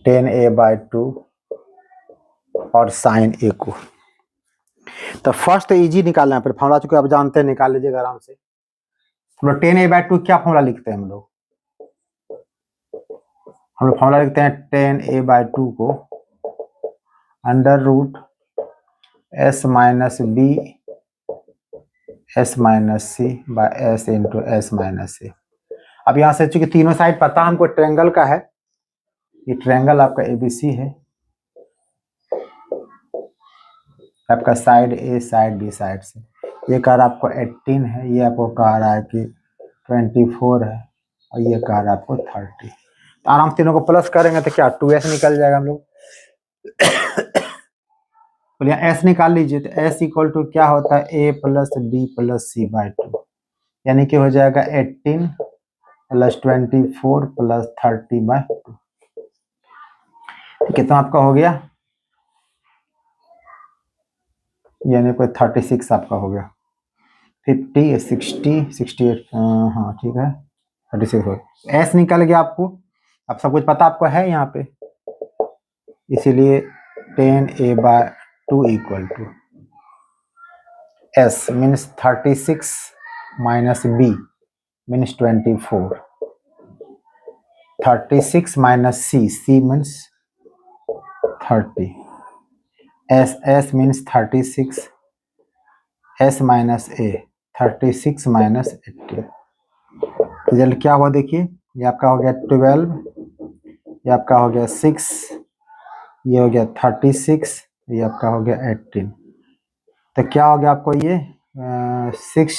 10a/2 और साइन ए को। तो फर्स्ट तो इजी निकालना है, फिर फॉर्मूला चूंकि आप जानते हैं निकाल लीजिएगा आराम से। हम लोग 10a/2 क्या फॉर्मूला लिखते हैं, हम लोग फॉर्मूला लिखते हैं 10a/2 को under root s minus b s minus C by s into s minus c. अब यहाँ से चूंकि तीनों साइड पता हमको ट्रायंगल का है, ये ट्रायंगल आपका एबीसी है, आपका साइड ए साइड बी साइड से। ये कह रहा आपको 18 है, ये आपको कह रहा है कि 24 है, और ये कह रहा है आपको 30। तो आराम से तीनों को प्लस करेंगे तो क्या 2s निकल जाएगा हम लोग। बोलिए s निकाल लीजिए, तो s इक्वल टू क्या होता है a plus B plus C by 2, यानी कि हो जाएगा 18 प्लस 24 प्लस 30 बाई 2। कितना आपका हो गया, यानी कोई 36 आपका हो गया। 50 60 68, हाँ ठीक है 36 हो। एस निकल गया आपको, अब सब कुछ पता आपको है यहाँ पे, इसीलिए 10a/2 equal to S means 36 minus B means 24, 36 minus C means 30, S means 36, S minus A 36 minus 18। Result क्या हुआ देखिए, ये आपका हो गया 12, ये आपका हो गया 6, ये हो गया 36, ये आपका हो गया 18। तो क्या हो गया आपको ये 6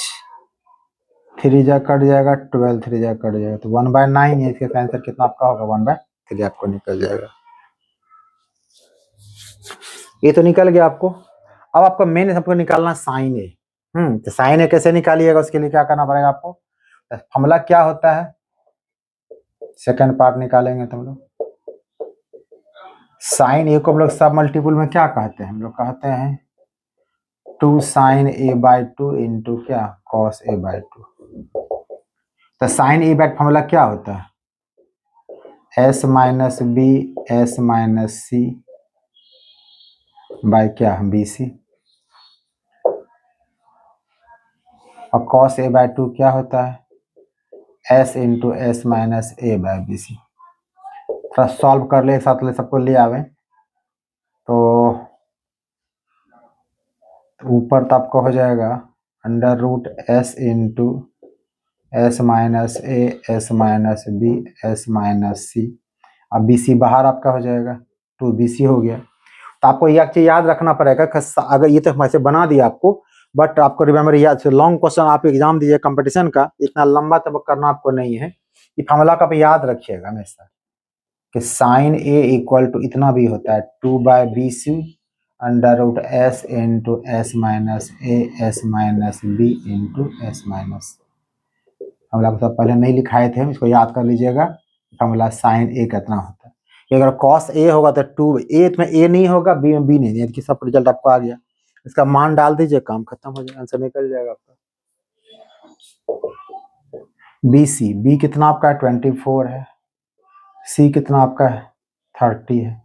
3 जा कट जाएगा, 12 3 जा कट जाएगा, तो 1/9 है। इसका आंसर कितना आपका होगा 1/3 आपको निकल जाएगा। ये तो निकल गया आपको। अब आपको मेन सबको निकालना साइन ए। तो साइन ए कैसे निकालिएगा, उसके लिए क्या करना पड़ेगा आपको, फॉर्मूला क्या होता है, सेकंड पार्ट निकालेंगे तो हम लोग साइन ए को हम लोग सब मल्टीपल में क्या कहते हैं, हम लोग कहते हैं 2 साइन a/2 इंटू क्या कॉस a/2। तो साइन ए बाय फॉर्मूला क्या होता है, S minus B S minus C by क्या बी सी, और कॉस a/2 क्या होता है S into S minus A by b c. थोड़ा सॉल्व कर ले, एक साथ ले सबको ले आवे, तो ऊपर तो आपको हो जाएगा under root S into S minus A S minus B S minus c, अब बी सी बाहर आपका हो जाएगा 2bc हो गया। तो आपको एक चीज याद रखना पड़ेगा, अगर ये तो वैसे बना दिया आपको, बट आपको रिमेम्बर याद से लॉन्ग क्वेश्चन आप एग्जाम दीजिए कंपटीशन का, इतना लंबा तब करना आपको नहीं है, ये फॉर्मूला का भी याद रखिएगा हमेशा कि साइन ए इक्वल टू इतना भी होता है 2/bc under root S into S minus A S minus B into S minus. हम लोग सब पहले नहीं लिखाए थे, इसको याद कर लीजिएगा। फॉर्मूला साइन ए कितना होता है, कि अगर कॉस ए होगा तो 2 में ए नहीं होगा, बी में बी नहीं, कि सब रिजल्ट आपको आ गया, इसका मान डाल दीजिए, काम खत्म हो जाएगा, आंसर निकल जाएगा आपका। बी कितना आपका 24 है, सी कितना आपका 30 है,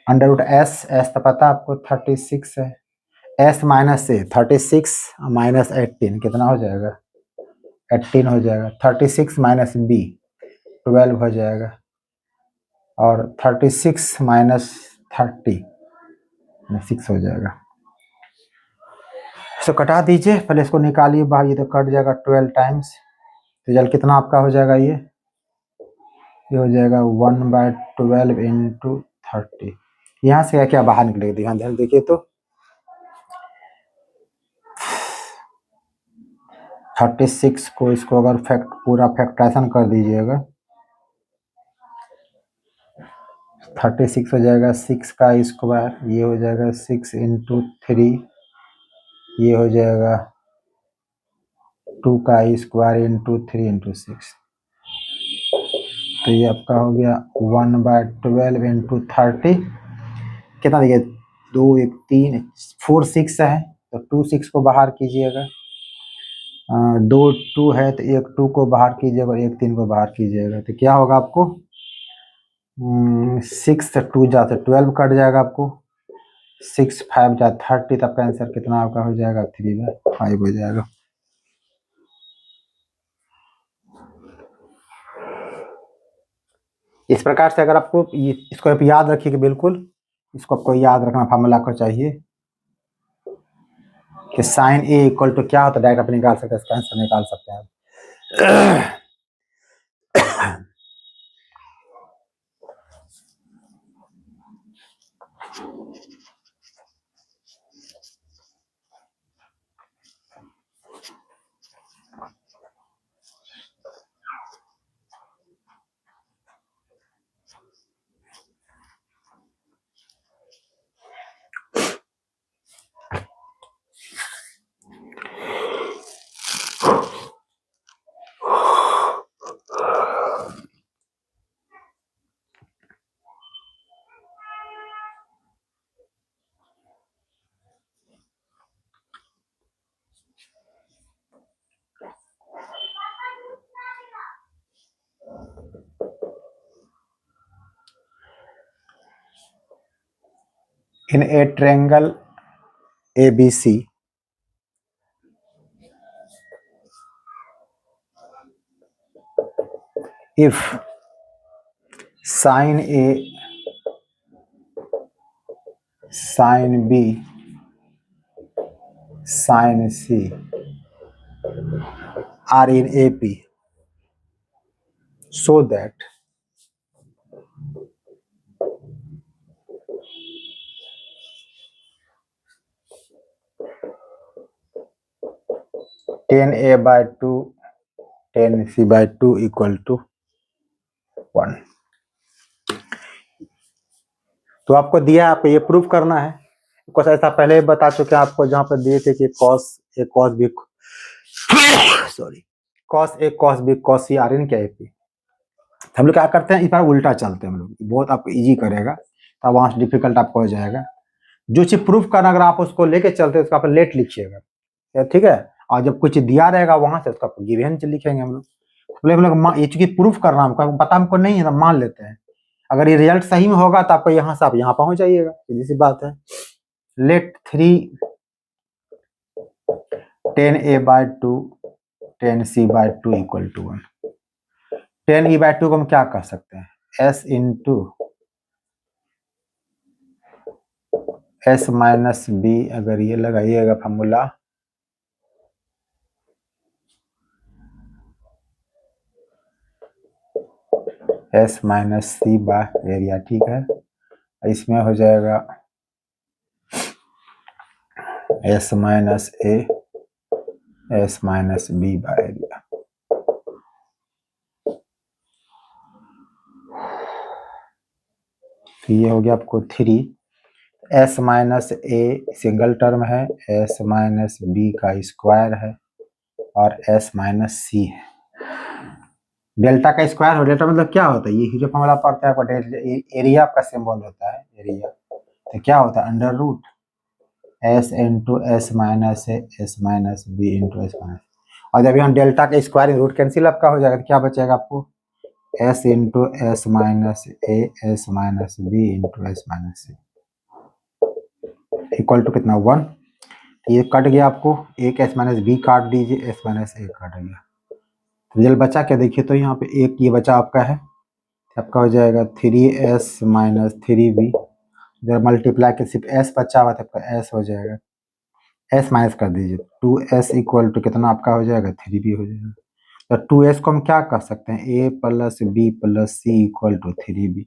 अंडर रूट एस तो पता आपको 36 है, एस माइनस ए 36 माइनस 18 कितना हो जाएगा 18 हो जाएगा, 36 माइनस बी 12 हो जाएगा, और 36 माइनस 30 6 हो जाएगा। इसको कटा दीजिए, पहले इसको निकालिए बाहर, ये तो कट जाएगा 12 टाइम्स, रिजल्ट कितना आपका हो जाएगा, ये हो जाएगा 1/12 इंटू 30। यहाँ से क्या बाहर निकलेगा, ध्यान ध्यान देखिए तो 36 को इसको अगर पूरा फैक्टराइजेशन कर दीजिएगा, 36 हो जाएगा 6 का स्क्वायर, ये हो जाएगा 6 इंटू 3, ये हो जाएगा 2 का स्क्वायर इंटू 3 इंटू 6, तो ये आपका हो गया 1/12 इंटू 30 कितना देखिए 2 1 3 4 6 है, तो 2 6 को बाहर कीजिएगा, 2 2 है तो 1 2 को बाहर कीजिएगा और 1 3 को बाहर कीजिएगा, तो क्या होगा आपको 6 से 2 जा तो 12 कट जाएगा आपको, 6 5 जा 30, तो आपका आंसर कितना आपका हो जाएगा 3/5 हो जाएगा। इस प्रकार से अगर आपको इसको आप याद रखिए कि बिल्कुल इसको आपको याद रखना, फार्मूला को चाहिए कि साइन ए इक्वल टू क्या होता है, डायरेक्ट आप निकाल सकते हैं, इसका आंसर निकाल सकते हैं। In a triangle ABC, if sine A, sine B, sine C are in AP, so that tan A by 2 tan C by 2 equal to 1। तो आपको दिया, आपको ये प्रूफ करना है। कुछ ऐसा पहले बता चुके हैं आपको, जहां पर दिए थे कि cos B सॉरी cos A cos B cos C are in क्या एपी। हम लोग क्या करते हैं, इस बार उल्टा चलते हैं हम लोग, बहुत आपको इजी करेगा, तब वहां से डिफिकल्ट आपको हो जाएगा। जो चीज प्रूफ करना, अगर आप उसको लेके चलते हैं उसका आप लेट लिखिएगा, ठीक है। और जब कुछ दिया रहेगा वहां से उसका गिवन लिखेंगे हम लोग। हम लोग ये चूंकि प्रूफ करना हमको पता हमको नहीं है, तो मान लेते हैं। अगर ये रिजल्ट सही में होगा तो आपको यहाँ से आप यहाँ पहुंच जाइएगा, सीधी सी बात है। Let 3 tan A by 2 tan C by 2 equal to 1। tan E by 2 को हम क्या कर सकते हैं, S into S minus B, अगर ये लगाइएगा formula, S minus C by area, ठीक है। इसमें हो जाएगा S minus A S minus B by area. तो ये हो गया आपको 3 S minus A single term है, S माइनस बी का स्क्वायर है, और S माइनस सी है। डेल्टा का स्क्वायर हो, डेल्टा मतलब क्या होता है, ये जो फॉर्मूला पढ़ता है एरिया का सिंबल होता है, एरिया। तो क्या होता है, under root S into S minus ए S minus B into S minus. और जब यहाँ डेल्टा का स्क्वायर रूट कैंसिल आपका हो जाएगा, तो क्या बचेगा आपको, S into S minus A S minus B into S minus C equal to कितना, 1। ये कट गया आपको, एक S माइनस बी काट दीजिए, S माइनस ए कट गया, रिजल्ट बचा क्या देखिए, तो यहाँ पे एक ये बचा आपका है, आपका हो जाएगा 3S माइनस 3B। जब मल्टीप्लाई के सिर्फ S बचा हुआ था, आपका S हो जाएगा, S माइनस कर दीजिए, 2S इक्वल टू कितना आपका हो जाएगा, 3B हो जाएगा। तो 2S को हम क्या कर सकते हैं, A plus B plus C equal to 3B,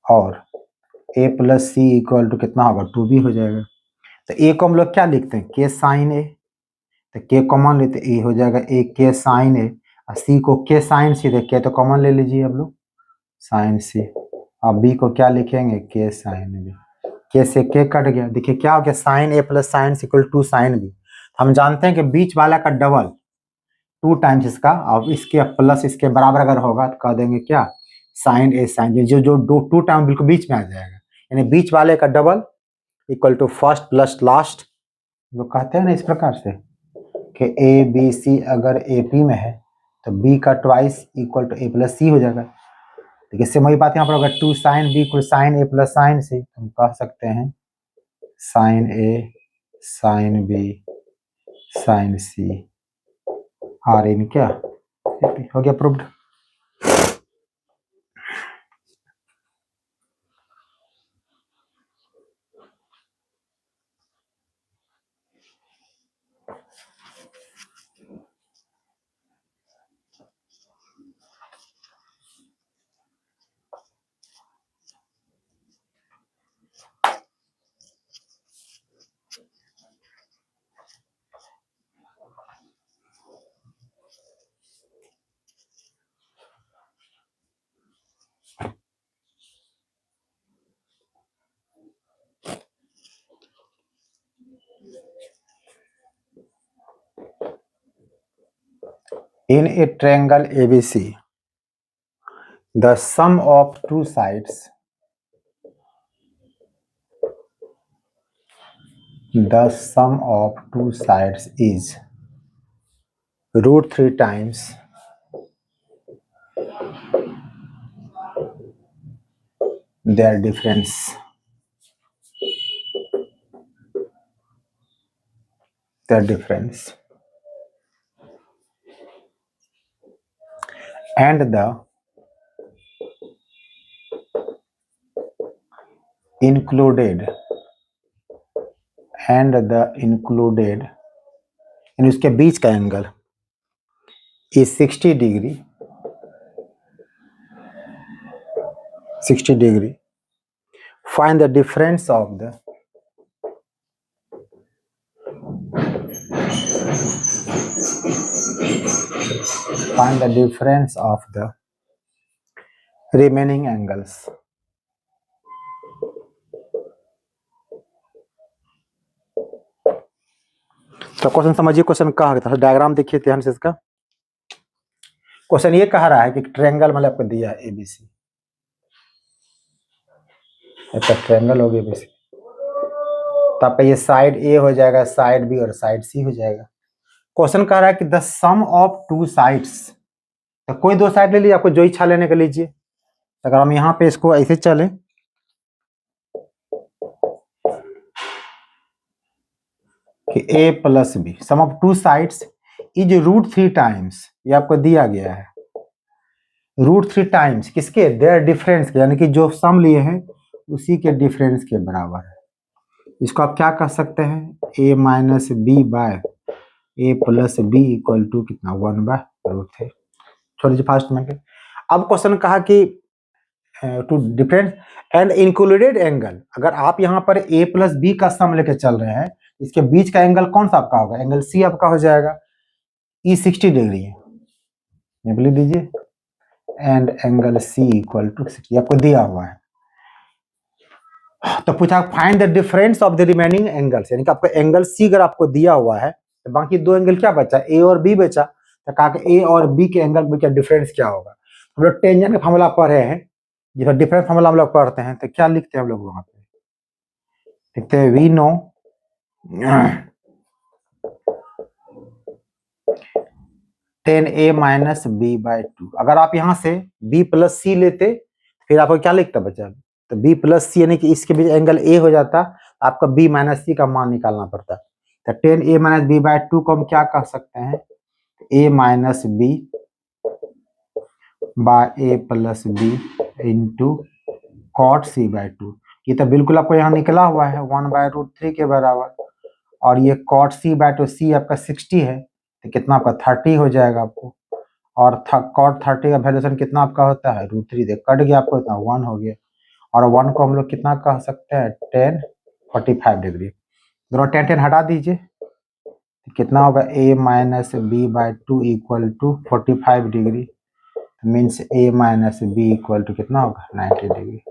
और A plus C equal to कितना होगा, 2B हो जाएगा। तो A को हम लोग क्या लिखते हैं, K साइन A, तो K कॉमन लेते, A हो जाएगा A K साइन A, और C को K साइन C, देखिए तो कॉमन ले लीजिए हम लोग, साइन C। अब B को क्या लिखेंगे, K साइन B, K से K कट गया, देखिए क्या हो गया, sine A plus sine C equal to sine B। हम जानते हैं कि बीच वाला का डबल 2 टाइम्स इसका, अब इसके प्लस इसके बराबर अगर होगा तो कह देंगे क्या, साइन A साइन B, जो जो 2 टाइम बिल्कुल बीच में आ जाएगा, यानी बीच वाले का double equal to first plus last. वो कहते हैं ना इस प्रकार से कि ए बी सी अगर ए पी में है तो बी का twice equal to a plus c हो जाएगा। देखिए इससे वही बात यहाँ पर, अगर 2 sine B equal sine A plus sine C, हम कह सकते हैं sine A sine B sine C are in क्या, हो गया proved. In a triangle ABC, the sum of two sides is root 3 times their difference. And the included इन उसके बीच का angle is 60 degree. Find the difference of the remaining angles. तो question समझिए, question कहा था, diagram देखिए ध्यान से इसका। क्वेश्चन ये कह रहा है कि ट्रायंगल मतलब आपको दिया है एबीसी, तो ट्रायंगल हो गया एबीसी, तो आपका ये साइड ए हो जाएगा, साइड बी और साइड सी हो जाएगा। क्वेश्चन कह रहा है कि the sum of two sides, तो कोई दो साइड ले लीजिए, आपको जो इच्छा लेने का लीजिए। अगर हम यहाँ पे इसको ऐसे चले कि a plus B, sum of two sides is root 3 times, ये आपको दिया गया है रूट 3 टाइम्स किसके, देयर डिफरेंस के, यानी कि जो सम लिए हैं उसी के डिफरेंस के बराबर है। इसको आप क्या कह सकते हैं, a minus B by a plus B equal to कितना 1 बाय रूट 3। छोड़ दीजिए फास्ट में। अब क्वेश्चन कहा कि two difference and included angle, अगर आप यहाँ पर a प्लस बी का सम लेके चल रहे हैं, इसके बीच का एंगल कौन सा आपका होगा, एंगल सी आपका हो जाएगा, ई 60 डिग्री है, ये लिख दीजिए, and angle C equal to 60 आपको दिया हुआ है। तो पूछा find the difference of the remaining angles, यानी कि आपको एंगल सी अगर आपको दिया हुआ है तो बाकी दो एंगल क्या बचा, ए और बी बचा, तो कहा कि ए और बी के एंगल में क्या डिफरेंस क्या होगा। हम लोग टेंजेंट का फॉर्मूला पढ़े हैं, जब डिफरेंस फॉर्मूला हम लोग पढ़ते हैं तो क्या लिखते हैं हम लोग वहां पे, लिखते हैं we know tan A minus B by two. अगर आप यहाँ से b प्लस सी लेते फिर आपको क्या लिखता बच्चा, तो b प्लस सी यानी कि इसके बीच एंगल a हो जाता, आपका b माइनस सी का मान निकालना पड़ता। तो tan A minus B by two को हम क्या कह सकते हैं, a minus B by A plus B into cot C by two. ये तो बिल्कुल आपको यहाँ निकला हुआ है 1 बाय रूट 3 के बराबर, और ये कॉट सी बाय टू, सी आपका 60 है तो कितना आपका 30 हो जाएगा आपको, और कॉट 30 का वैल्यूएशन कितना आपका होता है रूट 3, कट गया आपको इतना 1 हो गया, और 1 को हम लोग कितना कह सकते हैं 10 45 डिग्री। दोनों 10 10 हटा दीजिए, कितना होगा a minus B by two equal to 45 degree, means a minus B equal to कितना होगा 90 डिग्री।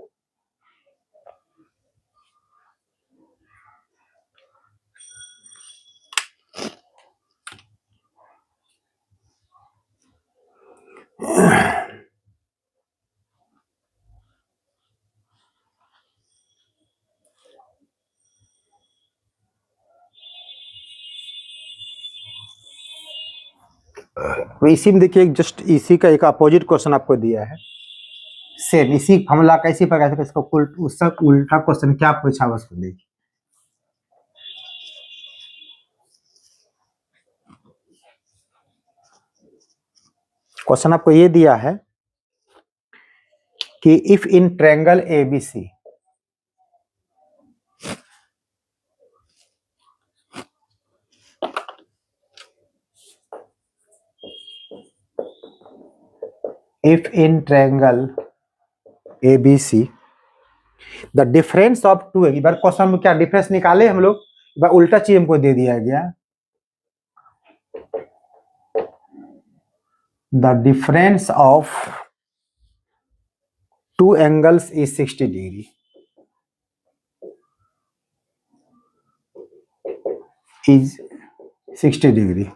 इसी में देखिए जस्ट इसी का एक अपोजिट क्वेश्चन आपको दिया है, सेम इसी फॉर्मूला का इसी प्रकार से, इसको उसका उल्टा क्वेश्चन क्या पूछा हुआ उसको देखिए। क्वेश्चन आपको ये दिया है कि if in triangle ABC if in triangle ABC the difference of two, एक बार क्वेश्चन में क्या डिफरेंस निकाले हम लोग, एक बार उल्टा चीज हमको दे दिया गया, the difference of two angles is 60 degree, is 60 degree।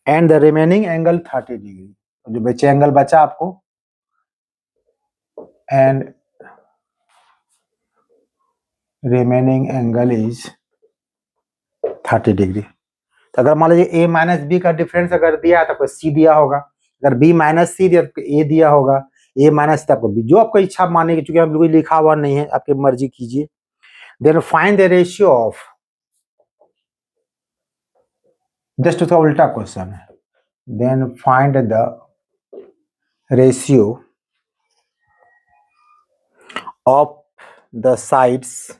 And the remaining angle 30 degree, जो बचे एंगल बचा आपको, and remaining angle is 30 degree. तो अगर मान लीजिए a माइनस बी का डिफरेंस अगर दिया है तो आपको c दिया होगा, अगर b माइनस सी दिया तो a दिया होगा, a माइनस आपको b, जो आपको इच्छा मानेगी, चूंकि हम बिल्कुल लिखा हुआ नहीं है, आपकी मर्जी कीजिए। Then find the ratio of, just उसका उल्टा क्वेश्चन है, then find the ratio of the sides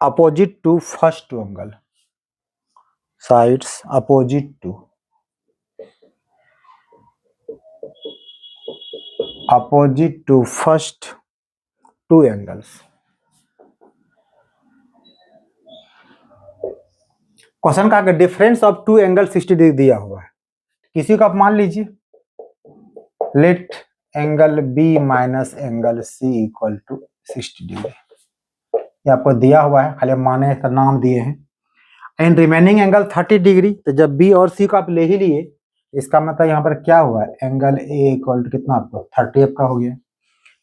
opposite to first angle, sides opposite to first two angles। Question का difference of two angle 60 degree दिया हुआ है, किसी को आप मान लीजिए let angle b minus angle C equal to 60 degree, ये आपको दिया हुआ है, खाली माने का नाम दिए हैं। एंड रिमेनिंग एंगल 30 डिग्री, तो जब बी और सी को आप ले ही लिए, इसका मतलब यहाँ पर क्या हुआ, एंगल ए इक्वल टू कितना आपको 30 आपका हो गया।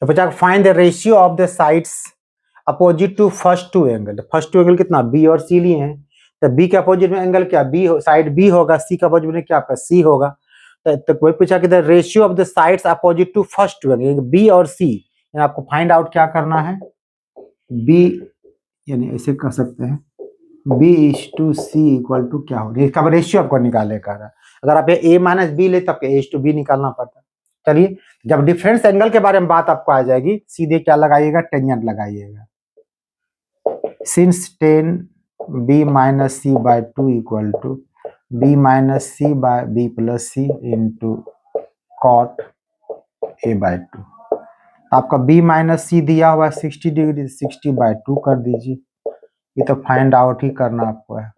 तो बच्चा find the ratio of the sides opposite to first two angle, first two angle कितना बी और सी लिए हैं, तो बी के अपोजिट में एंगल क्या बी, साइड बी होगा, सी का अपोजिट में क्या आपका सी होगा। तो कोई पूछा कि the ratio of the sides opposite to first two angle, B और सी, आपको फाइंड आउट क्या करना है, बी यानी ऐसे कर सकते हैं, B is to C equal to क्या हो, इसका रेशियो आपको निकाले का रहा। अगर आप ए माइनस बी ले तब ए टू बी निकालना पड़ता। चलिए, जब डिफरेंस एंगल के बारे में बात आपको आ जाएगी, सीधे क्या लगाइएगा, टेंजेंट लगाइएगा। Since tan B minus C by two equal to B minus C by B plus C into cot A by two, आपका बी माइनस सी दिया हुआ है 60 डिग्री, 60 बाय टू कर दीजिए, ये तो फाइंड आउट ही करना आपको है।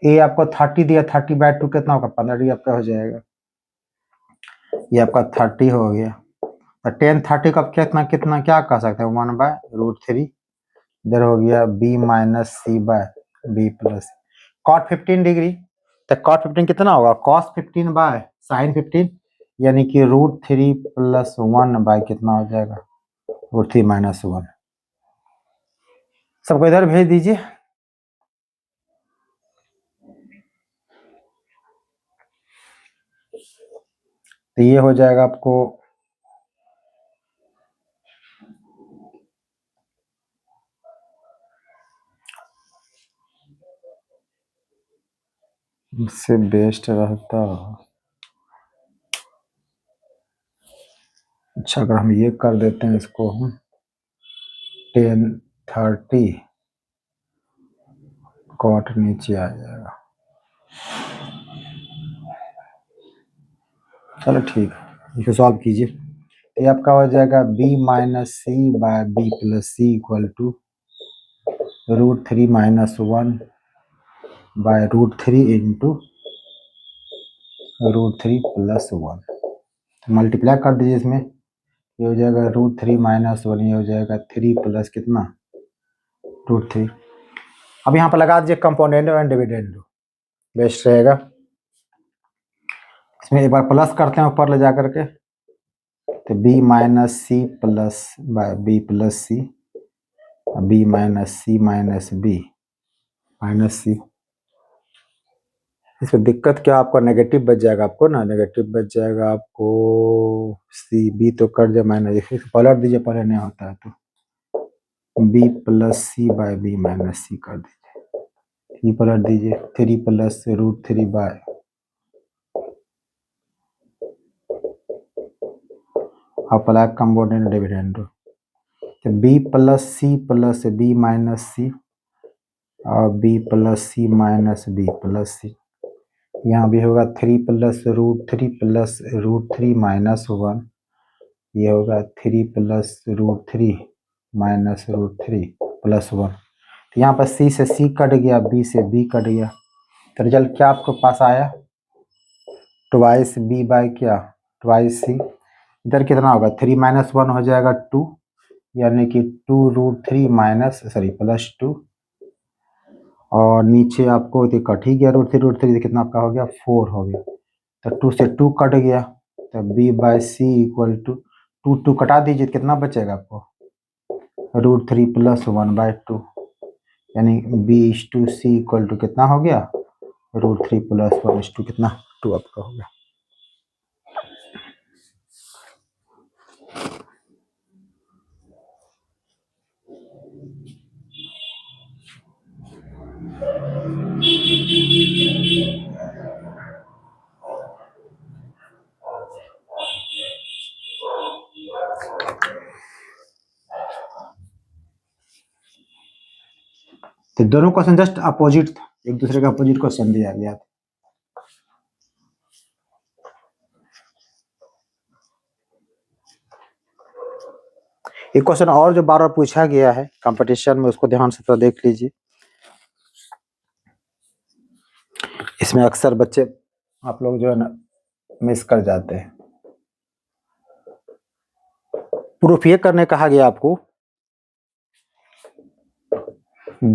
ए आपको 30 दिया, 30 बाय टू कितना होगा, 15 डिग्री आपका हो जाएगा, ये आपका 30 हो गया। तो 10 30 का कितना कितना क्या कह सकते हैं, 1 बाय रूट 3, इधर हो गया b minus C by B plus cot 15 degree, तो कॉट 15 कितना होगा, कॉस 15 बाय साइन 15, यानी कि रूट 3 प्लस 1 बाय कितना हो जाएगा, रूट 3 माइनस 1। सबको इधर भेज दीजिए। तो ये हो जाएगा आपको इससे बेस्ट रहता। अच्छा, अगर हम ये कर देते हैं, इसको हम 10 30 कॉट नीचे आ जाएगा, चलो ठीक है, इसको सॉल्व कीजिए। ये आपका हो जाएगा B minus C by B plus C equal to root 3 minus 1 by root 3 into root 3 plus 1, तो मल्टीप्लाई कर दीजिए इसमें, ये हो जाएगा रूट 3 माइनस 1, ये हो जाएगा 3 प्लस कितना रूट 3। अब यहाँ पर लगा दीजिए कंपोनेंट एंड डिविडेंड, बेस्ट रहेगा। इसमें एक बार प्लस करते हैं ऊपर ले जा करके, तो b minus c plus by B plus c, b minus b minus c. इसमें दिक्कत क्या, आपका नेगेटिव बच जाएगा, आपको ना नेगेटिव बच जाएगा आपको, सी बी तो कर दे माइनस, पलट दीजिए, पहले नहीं होता है तो B plus C by B minus C कर दीजिए, ये पलट दीजिए, 3 plus root 3 by apply component dividend, तो बी प्लस बी माइनस सी और बी प्लस सी माइनस बी प्लस सी, यहाँ भी होगा 3 प्लस रूट 3 माइनस 1, ये होगा 3 plus root 3 minus root 3 plus 1। तो यहाँ पर सी से सी कट गया, बी से बी कट गया, तो रिजल्ट क्या आपको पास आया, ट्वाइस बी बाय क्या ट्वाइस सी, इधर कितना होगा 3 माइनस 1 हो जाएगा 2, यानी कि 2√3 माइनस सॉरी +2 और नीचे आपको तो कट ही गया √3 कितना आपका हो गया 4 हो गया। तो 2 से 2 कट गया तो b/c इक्वल टू 2 कटा दीजिए कितना बचेगा आपको √3 + 1/2 यानी b/c इक्वल टू कितना हो गया √3 + 1/2 कितना 2 आपका हो गया। तो दोनों क्वेश्चन जस्ट अपोजिट था, एक दूसरे का अपोजिट क्वेश्चन दिया गया था। एक क्वेश्चन और जो बार बार पूछा गया है कंपटीशन में उसको ध्यान से तो देख लीजिए। इसमें अक्सर बच्चे आप लोग जो है ना मिस कर जाते हैं। प्रूफ ये करने कहा गया आपको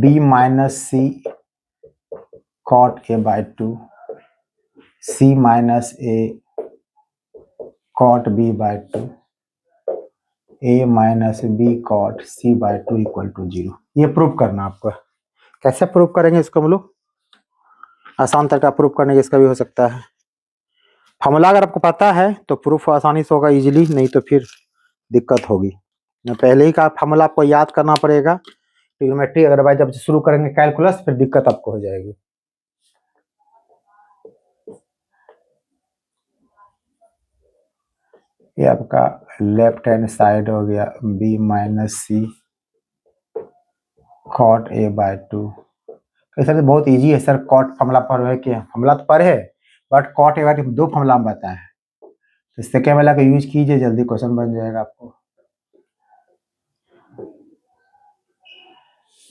b-c cot a/2 c-a cot b/2 a-b cot c/2 equal to 0। ये प्रूफ करना आपको। कैसे प्रूफ करेंगे इसको हम लोग? आसान तरीका प्रूफ करने का इसका भी हो सकता है। फॉर्मूला अगर आपको पता है तो प्रूफ आसानी से होगा इजीली, नहीं तो फिर दिक्कत होगी। पहले ही का फॉर्मूला आपको याद करना पड़ेगा ट्रिग्नोमेट्री, अदरवाइज जब शुरू करेंगे कैलकुलस फिर दिक्कत आपको हो जाएगी। ये आपका लेफ्ट हैंड साइड हो गया b-c cot a/2। सर बहुत इजी है सर, कॉट फॉर्मूला पर है कि फॉर्मूला तो पर है बट कॉट a/2 दो फॉर्मूला में बताए हैं, तो सेकेंड वाला का यूज कीजिए, जल्दी क्वेश्चन बन जाएगा आपको।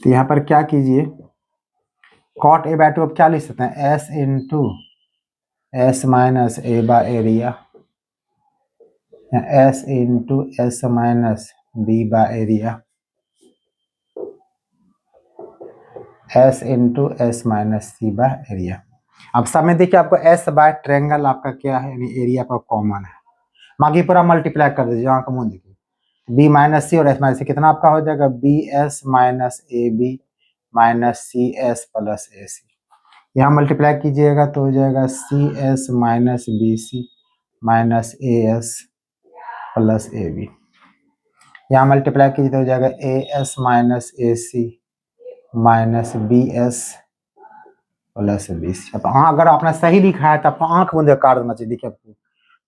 तो यहाँ पर क्या कीजिए कॉट a/2 अब क्या लिख सकते हैं s इंटू s माइनस a/एरिया s इंटू s माइनस b/एरिया s इंटू s माइनस c/एरिया। अब समय देखिए आपको s बाय ट्रायंगल आपका क्या है यानी एरिया का कॉमन है, बाकी पूरा मल्टीप्लाई कर दीजिए। यहाँ का मुंह देखिए b-c और s माइनस c कितना आपका हो जाएगा bs minus ab minus cs plus ac। यहाँ मल्टीप्लाई कीजिएगा तो हो जाएगा cs minus bc minus as plus ab। यहाँ मल्टीप्लाई कीजिए तो हो जाएगा as minus ac minus bs plus bc। अब हाँ अगर आपने सही लिखा है तो आपको आंख बंद काट देना चाहिए। देखिए आपको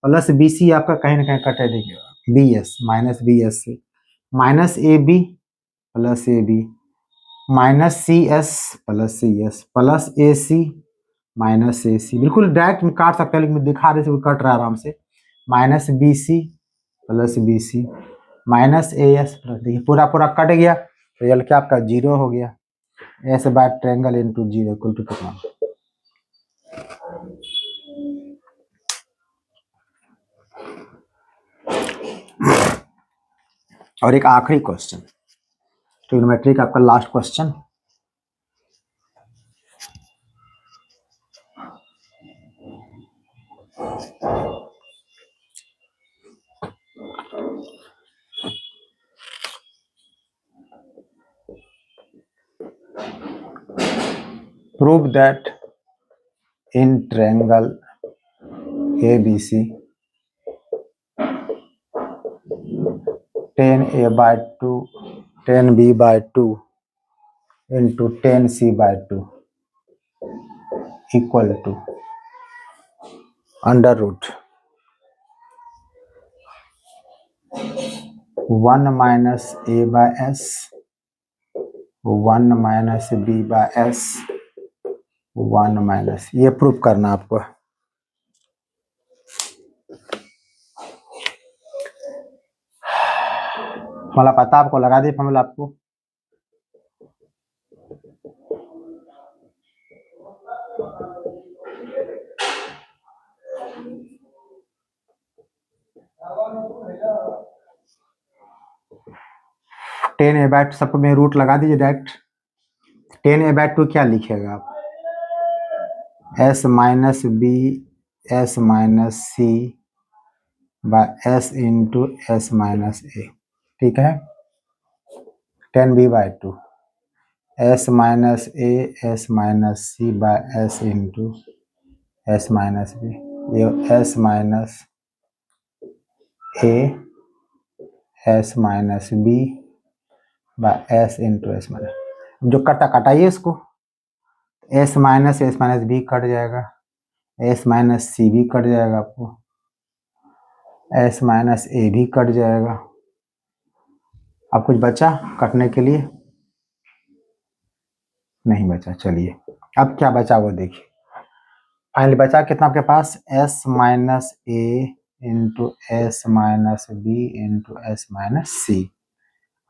प्लस bc आपका कहीं ना कहीं कटे, देखिएगा bs माइनस bs से minus ab plus ab minus cs plus cs plus ac minus ac। बिल्कुल डायरेक्ट में काट सकते हैं लेकिन दिखा रहे से कट रहा है आराम से। Minus bc plus bc minus as plus, देखिए पूरा पूरा कट गया, रिजल्ट क्या आपका 0 हो गया। s by triangle into 0 equal to कितना। और एक आखिरी क्वेश्चन ट्रिग्नोमेट्री का आपका last question. Prove that in triangle ABC tan a/2 tan b/2 into tan c/2 equal to under root 1 minus a/s 1 minus b/s 1 minus. ये proof करना आपको। Formula पता आपको, लगा दिए फॉर्मूला आपको। 10a/2 सबको में रूट लगा दीजिए डायरेक्ट। 10a/2 क्या लिखेगा आप? s minus b s minus C by s into s minus a, ठीक है। 10b/2 s minus A s minus C by s into s minus b, ये s minus A s minus B by s into s minus, जो कटा कटाइए इसको, s minus b cut जाएगा, s minus c भी cut जाएगा, आपको s minus ए भी कट जाएगा। अब कुछ बचा कटने के लिए? नहीं बचा। चलिए अब क्या बचा वो देखिए। फाइनली बचा कितना आपके पास? s माइनस ए into S minus B into S minus सी,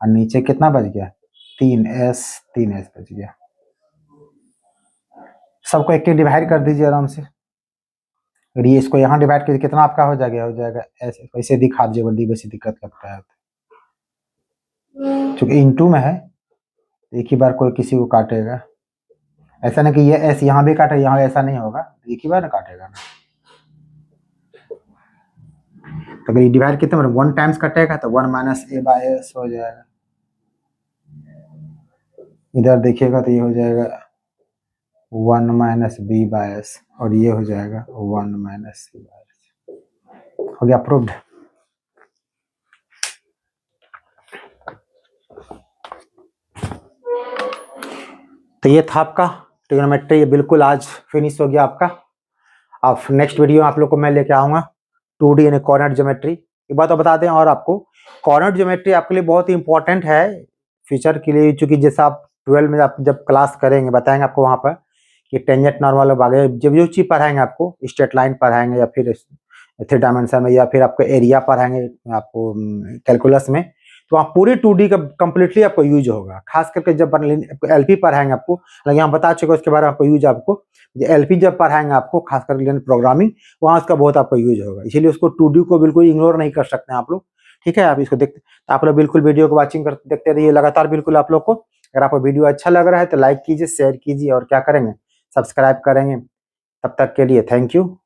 और नीचे कितना बच गया? 3s बच गया। सबको एक एक डिवाइड कर दीजिए आराम से। और ये इसको यहाँ डिवाइड कीजिए, कितना आपका हो जाएगा ऐसे, ऐसे दिखा दीजिए, बड़ी वैसी दिक्कत करता है क्योंकि इनटू में है, एक ही बार कोई किसी को काटेगा। ऐसा नहीं कि ये एस यहाँ भी काटे, यहाँ ऐसा नहीं होगा, एक ही बार ना काटेगा ना। तो अगर ये डिवाइड कितने बार 1 टाइम्स कटेगा तो 1 माइनस ए बाय एस हो जाएगा। इधर देखिएगा तो ये हो जाएगा 1 माइनस बी बाय एस, और ये हो जाएगा 1 माइनस सी बाय एस। हो गया अप्रूव्ड। तो ये था आपका ट्रिग्नोमेट्री, ये बिल्कुल आज फिनिश हो गया आपका। अब नेक्स्ट वीडियो आप लोग को मैं लेके आऊंगा 2D यानी कोऑर्डिनेट ज्योमेट्री। एक बात तो बता दें, और आपको कोऑर्डिनेट ज्योमेट्री आपके लिए बहुत ही इंपॉर्टेंट है फ्यूचर के लिए, क्योंकि जैसे आप 12 में आप जब क्लास करेंगे बताएंगे आपको वहाँ पर कि टेंजेंट नॉर्मल और आगे जब जो चीज पढ़ाएंगे आपको, स्ट्रेट लाइन पढ़ाएंगे या फिर 3 डायमेंशन में, या फिर आपको एरिया पढ़ाएंगे आपको कैलकुलस में, तो वहाँ पूरी 2D का कंप्लीटली आपको यूज होगा। खास करके जब एलपी पढ़ाएंगे आपको, हालांकि हम बता चुके उसके बारे में आपको यूज, आपको एलपी जब पढ़ाएंगे आपको खास करके प्रोग्रामिंग, वहाँ उसका बहुत आपको यूज होगा। इसीलिए उसको 2D को बिल्कुल इग्नोर नहीं कर सकते हैं आप लोग, ठीक है। आप इसको देखते, आप लोग बिल्कुल वीडियो को वॉचिंग करते देखते रहिए लगातार बिल्कुल आप लोग को। अगर आपको वीडियो अच्छा लग रहा है तो लाइक कीजिए, शेयर कीजिए, और क्या करेंगे, सब्सक्राइब करेंगे। तब तक के लिए थैंक यू।